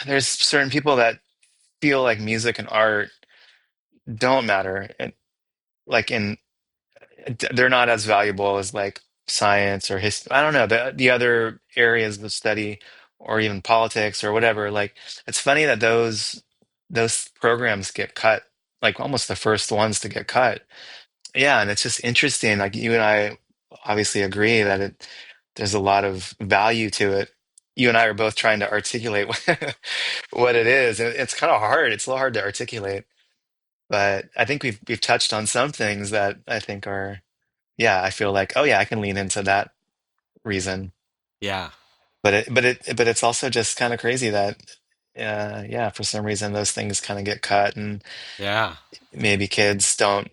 there's certain people that feel like music and art don't matter, and like in they're not as valuable as like science or history. I don't know, the other areas of study or even politics or whatever. Like it's funny that those programs get cut, like almost the first ones to get cut. Yeah, and it's just interesting. Like you and I obviously agree that there's a lot of value to it. You and I are both trying to articulate what it is, and it's kind of hard. It's a little hard to articulate, but I think we've touched on some things that I think are, yeah, I feel like, oh yeah, I can lean into that reason. Yeah. But it's also just kind of crazy that, yeah, for some reason those things kind of get cut, and Yeah. maybe kids don't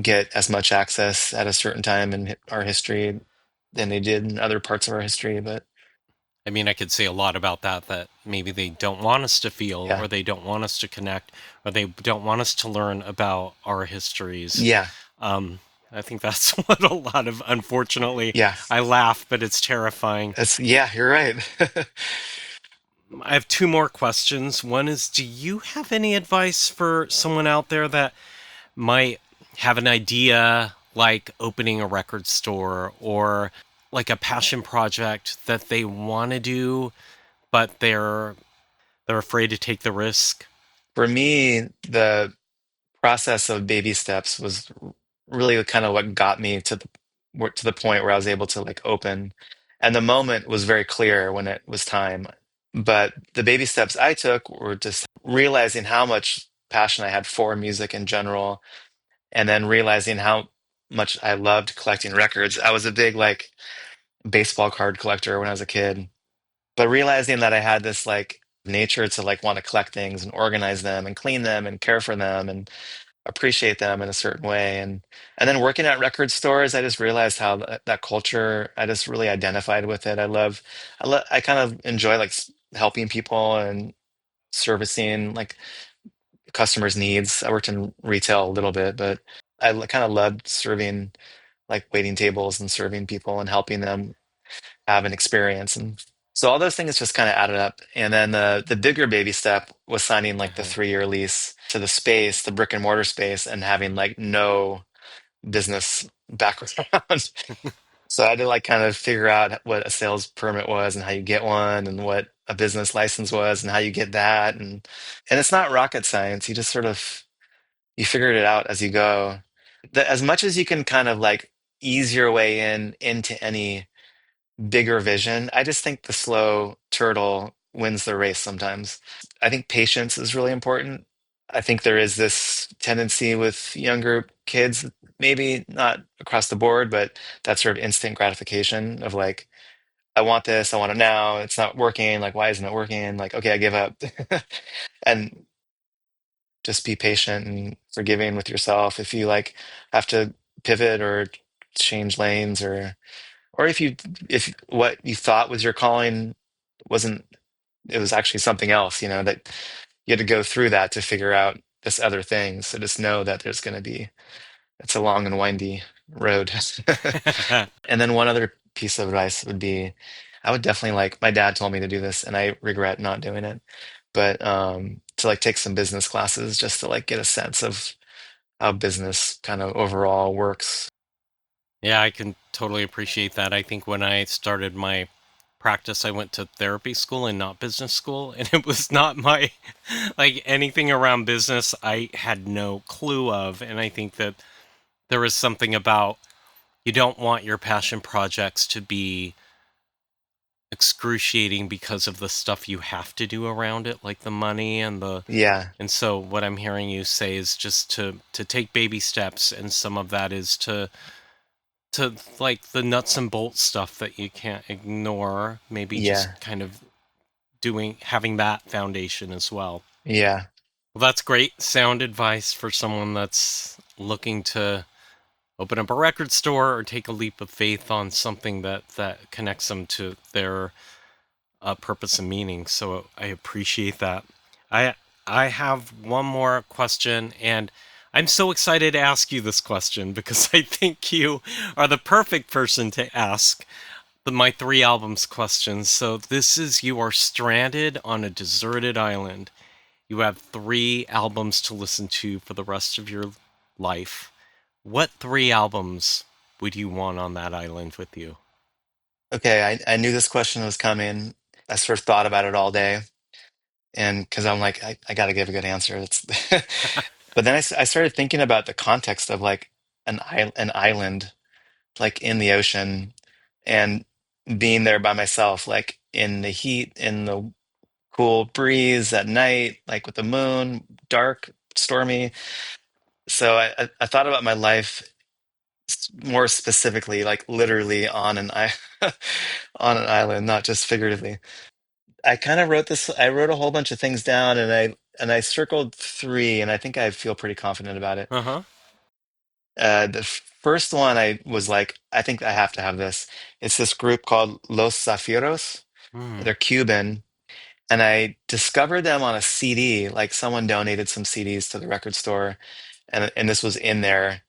get as much access at a certain time in our history than they did in other parts of our history. But I mean, I could say a lot about that maybe they don't want us to feel, yeah, or they don't want us to connect, or they don't want us to learn about our histories. yeah, Um, I think that's what a lot of, unfortunately, yeah, I laugh, but it's terrifying. yeah, you're right. I have two more questions. One is, do you have any advice for someone out there that might have an idea like opening a record store or like a passion project that they want to do, but they're afraid to take the risk? For me, the process of baby steps was really kind of what got me to the point where I was able to like open. And the moment was very clear when it was time. But the baby steps I took were just realizing how much passion I had for music in general, and then realizing how much I loved collecting records. I was a big like baseball card collector when I was a kid, but realizing that I had this like nature to like want to collect things and organize them and clean them and care for them and appreciate them in a certain way. And then working at record stores, I just realized how that culture, I just really identified with it. I kind of enjoy like helping people and servicing like customers' needs. I worked in retail a little bit, but kind of loved serving like waiting tables and serving people and helping them have an experience. And so all those things just kind of added up. And then the bigger baby step was signing like the Uh-huh. 3-year lease to the space, the brick and mortar space, and having like no business background. So I had to like kind of figure out what a sales permit was and how you get one and what a business license was and how you get that. And it's not rocket science. You just sort of you figured it out as you go. As much as you can kind of like ease your way into any bigger vision. I just think the slow turtle wins the race sometimes. I think patience is really important. I think there is this tendency with younger kids, maybe not across the board, but that sort of instant gratification of like, I want this, I want it now, it's not working, like, why isn't it working? Like, okay, I give up. And just be patient and forgiving with yourself if you like have to pivot or change lanes or if what you thought was your calling wasn't, it was actually something else, that you had to go through that to figure out this other thing. So just know that there's going to be, it's a long and windy road. And then one other piece of advice would be, I would definitely like, my dad told me to do this and I regret not doing it, but to like take some business classes just to like get a sense of how business kind of overall works. Yeah, I can totally appreciate that. I think when I started my practice, I went to therapy school and not business school, and it was not my like anything around business I had no clue of. And I think that there is something about you don't want your passion projects to be excruciating because of the stuff you have to do around it, like the money Yeah, and so what I'm hearing you say is just to take baby steps, and some of that is to like the nuts and bolts stuff that you can't ignore, maybe yeah, just kind of doing having that foundation as well. yeah, Well, that's great sound advice for someone that's looking to open up a record store or take a leap of faith on something that connects them to their purpose and meaning. So I appreciate that. I I have one more question, and I'm so excited to ask you this question because I think you are the perfect person to ask my three albums questions. So this is: you are stranded on a deserted island. You have three albums to listen to for the rest of your life. What three albums would you want on that island with you? okay. I knew this question was coming. I sort of thought about it all day, and because I'm like, I got to give a good answer. It's, but then I started thinking about the context of like an island, like in the ocean, and being there by myself, like in the heat, in the cool breeze at night, like with the moon, dark, stormy. So I thought about my life more specifically, like literally on an on an island, not just figuratively. I kind of wrote this. I wrote a whole bunch of things down, and I circled three, and I think I feel pretty confident about it. Uh huh. The first one, I was like, I think I have to have this. It's this group called Los Zafiros. Hmm. They're Cuban, and I discovered them on a CD. Like someone donated some CDs to the record store, and this was in there,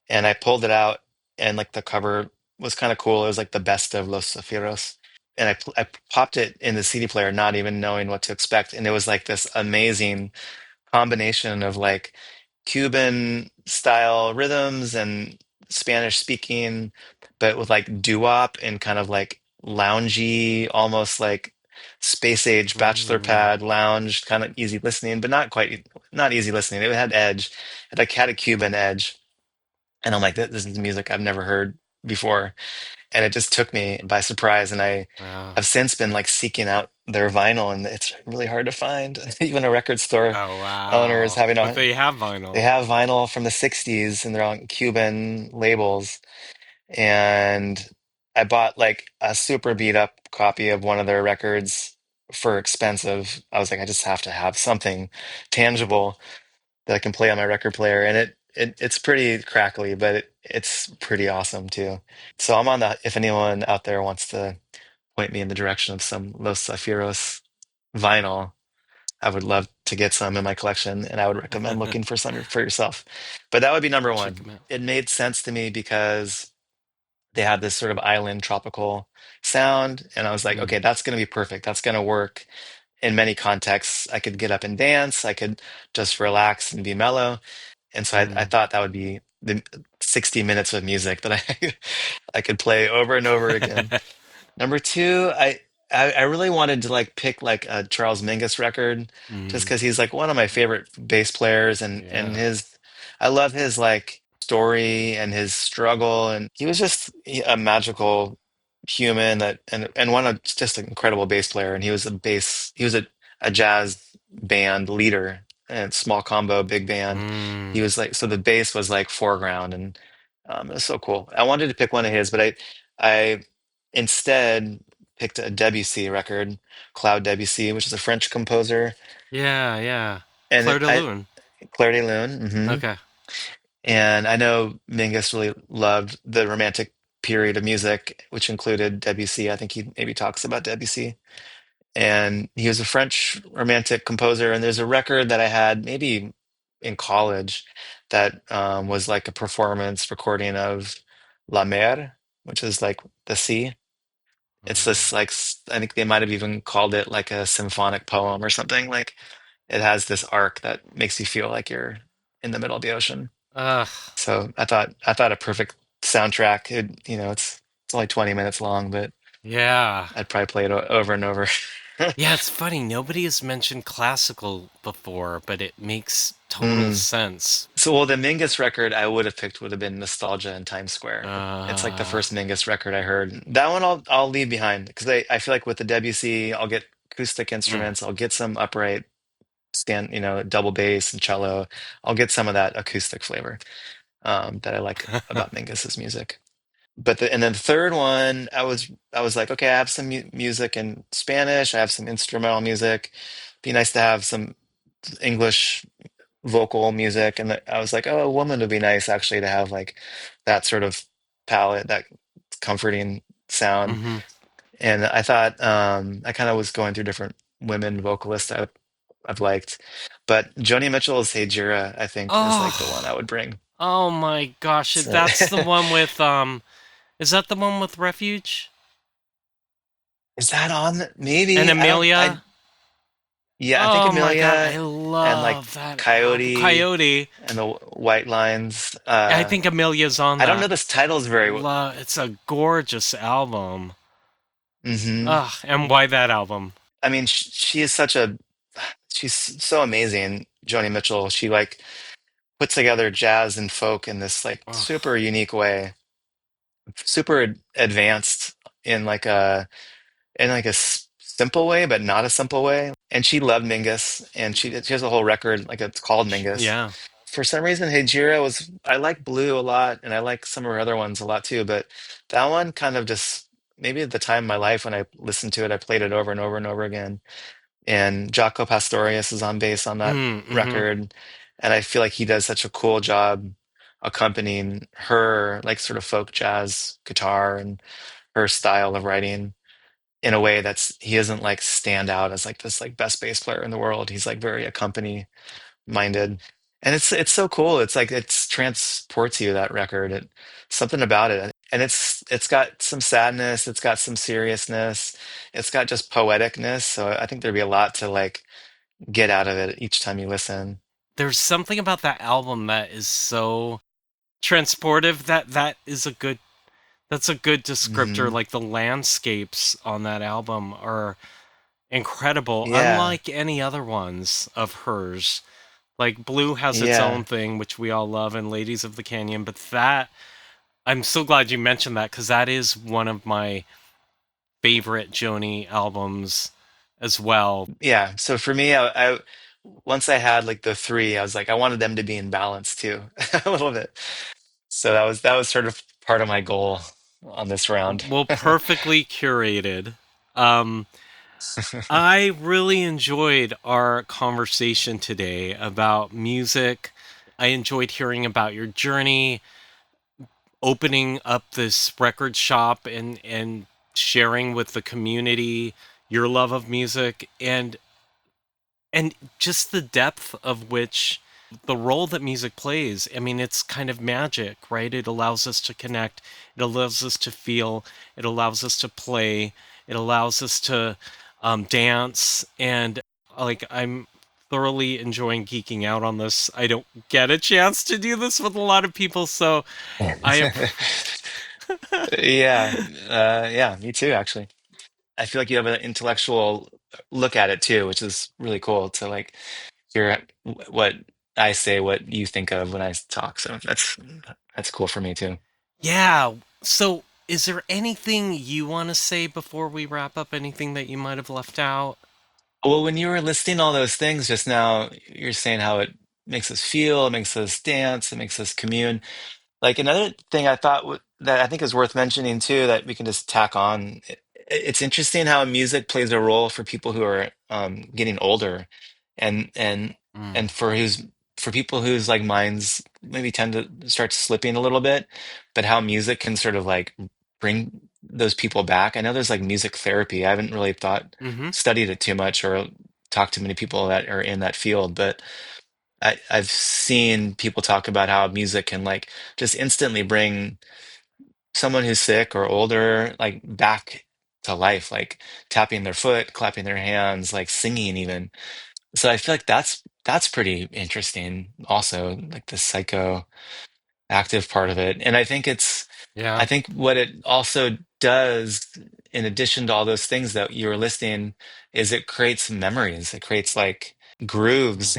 and I pulled it out, and like the cover was kind of cool. It was like the best of Los Zafiros, and I popped it in the CD player, not even knowing what to expect, and it was like this amazing combination of like Cuban style rhythms and Spanish speaking, but with like doo-wop and kind of like loungy, almost like space age bachelor Mm. pad lounge, kind of easy listening, but not quite, not easy listening. It had edge. It like had a Cuban edge. And I'm like, this is music I've never heard before. And it just took me by surprise. And I Wow. have since been like seeking out their vinyl, and it's really hard to find. Even a record store Oh, owner is wow. having But a, they have they vinyl. have vinyl from the 60s and they're on Cuban labels. And I bought like a super beat up copy of one of their records for expensive. I was like, I just have to have something tangible that I can play on my record player. And it's pretty crackly, but it's pretty awesome too. So I'm on the, if anyone out there wants to point me in the direction of some Los Zafiros vinyl, I would love to get some in my collection, and I would recommend looking for some for yourself. But that would be number Check one. them out. It made sense to me because they had this sort of island tropical sound, and I was like, Mm. okay, that's going to be perfect. That's going to work in many contexts. I could get up and dance. I could just relax and be mellow. And so I Mm. thought that would be the 60 minutes of music that I I could play over and over again. Number two, I really wanted to like pick like a Charles Mingus record just Mm. because he's like one of my favorite bass players, and Yeah. his I love his like story and his struggle, and he was just a magical human that and one of just an incredible bass player, and he was a jazz band leader and small combo big band. He Mm. was like, so the bass was like foreground, and it was so cool. I wanted to pick one of his, but I instead picked a Debussy record, Claude Debussy, which is a French composer, Yeah, yeah. and Claire de Lune. Clair de Lune. Okay. And I know Mingus really loved the Romantic period of music, which included Debussy. I think he maybe talks about Debussy. And he was a French Romantic composer. And there's a record that I had maybe in college that was like a performance recording of La Mer, which is like the sea. It's this Mm. like I think they might have even called it like a symphonic poem or something. Like it has this arc that makes you feel like you're in the middle of the ocean. Ugh. So I thought a perfect soundtrack. It's only 20 minutes long, but Yeah. I'd probably play it over and over. Yeah, it's funny. Nobody has mentioned classical before, but it makes total Mm. sense. So, well, the Mingus record I would have picked would have been Nostalgia in Times Square. It's like the Uh, first Mingus record I heard. That one I'll leave behind because I feel like with the Debussy, I'll get acoustic mm. instruments, I'll get some upright double bass and cello. I'll get some of that acoustic flavor that I like about Mingus's music. And then the third one, I was like, okay, I have some music in Spanish, I have some instrumental music. Be nice to have some English vocal music, and I was like, oh, a woman would be nice actually to have like that sort of palette, that comforting sound. Hmm. And I thought I kind of was going through different women vocalists I've liked, but Joni Mitchell's "Hey Jira" I think is like the one I Oh, would bring. oh my gosh. So, That's the one with, is that the one with Refuge? is that on? And Maybe I don't. Amelia? Yeah, I think Oh my god, I Amelia and like love that album. Coyote Coyote. and the White Lines. I think Amelia's on I don't know that. this titles very well. It's a gorgeous album. Hmm. Ugh, and why that album? I mean, she is such a she's so amazing, Joni Mitchell. She like puts together jazz and folk in this like Ugh. super unique way, super advanced in like a simple way, but not a simple way. And she loved Mingus, and she has a whole record like it's called Mingus. Yeah. For some reason, Hejira was I like Blue a lot, and I like some of her other ones a lot too. But that one kind of just maybe at the time in my life when I listened to it, I played it over and over and over again. And Jaco Pastorius is on bass on that Mm-hmm. record, and I feel like he does such a cool job accompanying her like sort of folk jazz guitar and her style of writing in a way that's he doesn't like stand out as like this like best bass player in the world. He's like very accompany minded. And it's so cool. It's like it's transports you that record. Something about it. And it's got some sadness, it's got some seriousness, it's got just poeticness. So I think there'd be a lot to like get out of it each time you listen. There's something about that album that is so Transportive, that is a good that's a good descriptor. Hmm. Like the landscapes on that album are incredible, Yeah, unlike any other ones of hers. Like Blue has its own yeah, thing, which we all love, and Ladies of the Canyon, but that I'm so glad you mentioned that because that is one of my favorite Joni albums as well. yeah. So for me, I once I had like the three, I was like, I wanted them to be in balance too, a little bit. So that was sort of part of my goal on this round. Well, perfectly curated. Um, I really enjoyed our conversation today about music. I enjoyed hearing about your journey, opening up this record shop and sharing with the community your love of music and just the depth of which the role that music plays. I mean, it's kind of magic, right? It allows us to connect, it allows us to feel, it allows us to play, it allows us to dance. And like, I'm thoroughly enjoying geeking out on this. I don't get a chance to do this with a lot of people, so I Yeah, yeah, me too, actually. I feel like you have an intellectual look at it too, which is really cool to like hear what I say, what you think of when I talk. So that's cool for me too. yeah. So, is there anything you want to say before we wrap up? Anything that you might have left out? Well, when you were listing all those things just now, you're saying how it makes us feel, it makes us dance, it makes us commune. Like another thing I thought that I think is worth mentioning too, that we can just tack on. It's interesting how music plays a role for people who are getting older, and and Mm. and for people whose like minds maybe tend to start slipping a little bit, but how music can sort of like bring those people back. I know there's like music therapy. I haven't really Mm-hmm. studied it too much or talked to many people that are in that field, but I've seen people talk about how music can like just instantly bring someone who's sick or older like back to life, like tapping their foot, clapping their hands, like singing even. So I feel like that's pretty interesting also, like the psychoactive part of it. And I Yeah. think what it also does, in addition to all those things that you were listing, is it creates memories. It creates like grooves,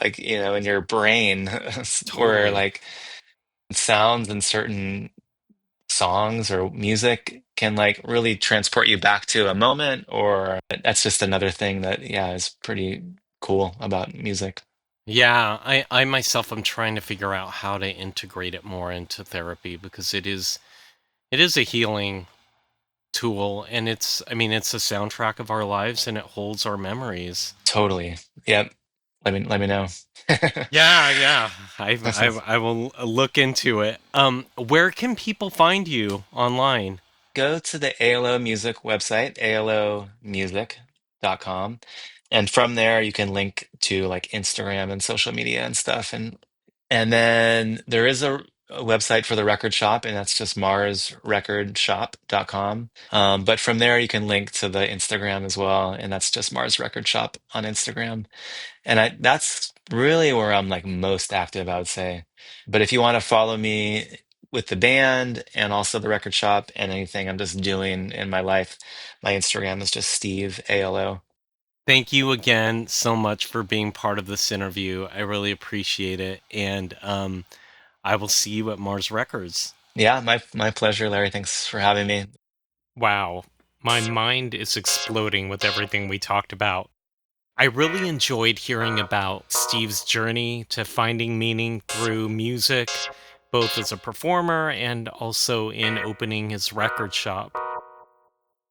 like, in your brain, where Totally. like sounds and certain songs or music can like really transport you back to a moment, or that's just another thing that, yeah, is pretty cool about music. Yeah, I myself am trying to figure out how to integrate it more into therapy because it is a healing tool and I mean it's a soundtrack of our lives and it holds our memories. Totally. Yep. Let me know. Yeah, yeah. I will look into it. Where can people find you online? Go to the ALO Music website, alomusic.com. And from there you can link to like Instagram and social media and stuff. And then there is a website for the record shop, and that's just marsrecordshop.com. But from there you can link to the Instagram as well, and that's just Mars Record Shop on Instagram. And that's really where I'm like most active, I would say. But if you want to follow me with the band and also the record shop and anything I'm just doing in my life, my Instagram is just Steve ALO. Thank you again so much for being part of this interview. I really appreciate it and I will see you at Mars Records. Yeah, my pleasure, Larry. Thanks for having me. Wow, my mind is exploding with everything we talked about. I really enjoyed hearing about Steve's journey to finding meaning through music, both as a performer and also in opening his record shop.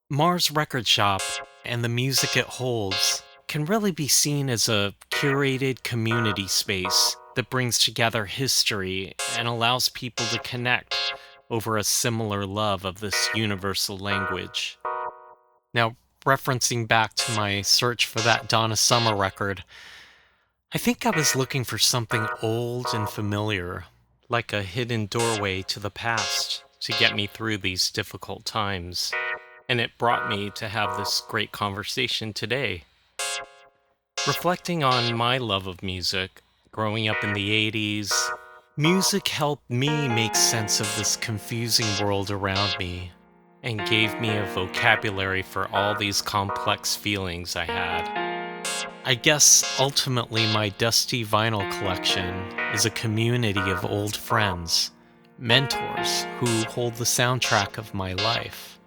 Mars Record Shop and the music it holds can really be seen as a curated community space that brings together history and allows people to connect over a similar love of this universal language. Now, referencing back to my search for that Donna Summer record, I think I was looking for something old and familiar, like a hidden doorway to the past to get me through these difficult times. And it brought me to have this great conversation today. Reflecting on my love of music, growing up in the 80s, Music helped me make sense of this confusing world around me and gave me a vocabulary for all these complex feelings I had. I guess ultimately my dusty vinyl collection is a community of old friends, mentors who hold the soundtrack of my life.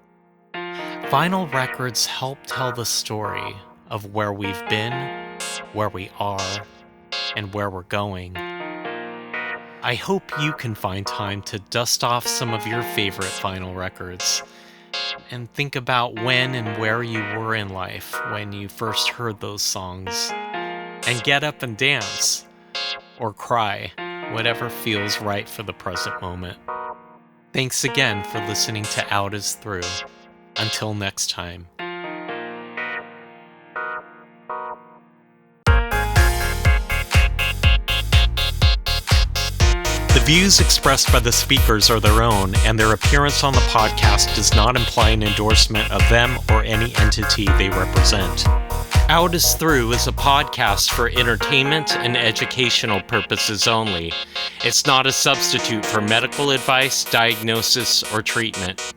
Vinyl records help tell the story of where we've been, where we are, and where we're going. I hope you can find time to dust off some of your favorite vinyl records and think about when and where you were in life when you first heard those songs, and get up and dance or cry, whatever feels right for the present moment. Thanks again for listening to Out Is Through. Until next time. The views expressed by the speakers are their own, and their appearance on the podcast does not imply an endorsement of them or any entity they represent. Out Is Through is a podcast for entertainment and educational purposes only. It's not a substitute for medical advice, diagnosis, or treatment.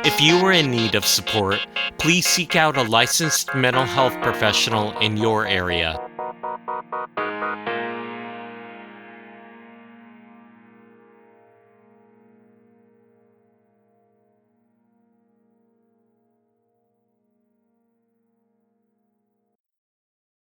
If you are in need of support, please seek out a licensed mental health professional in your area.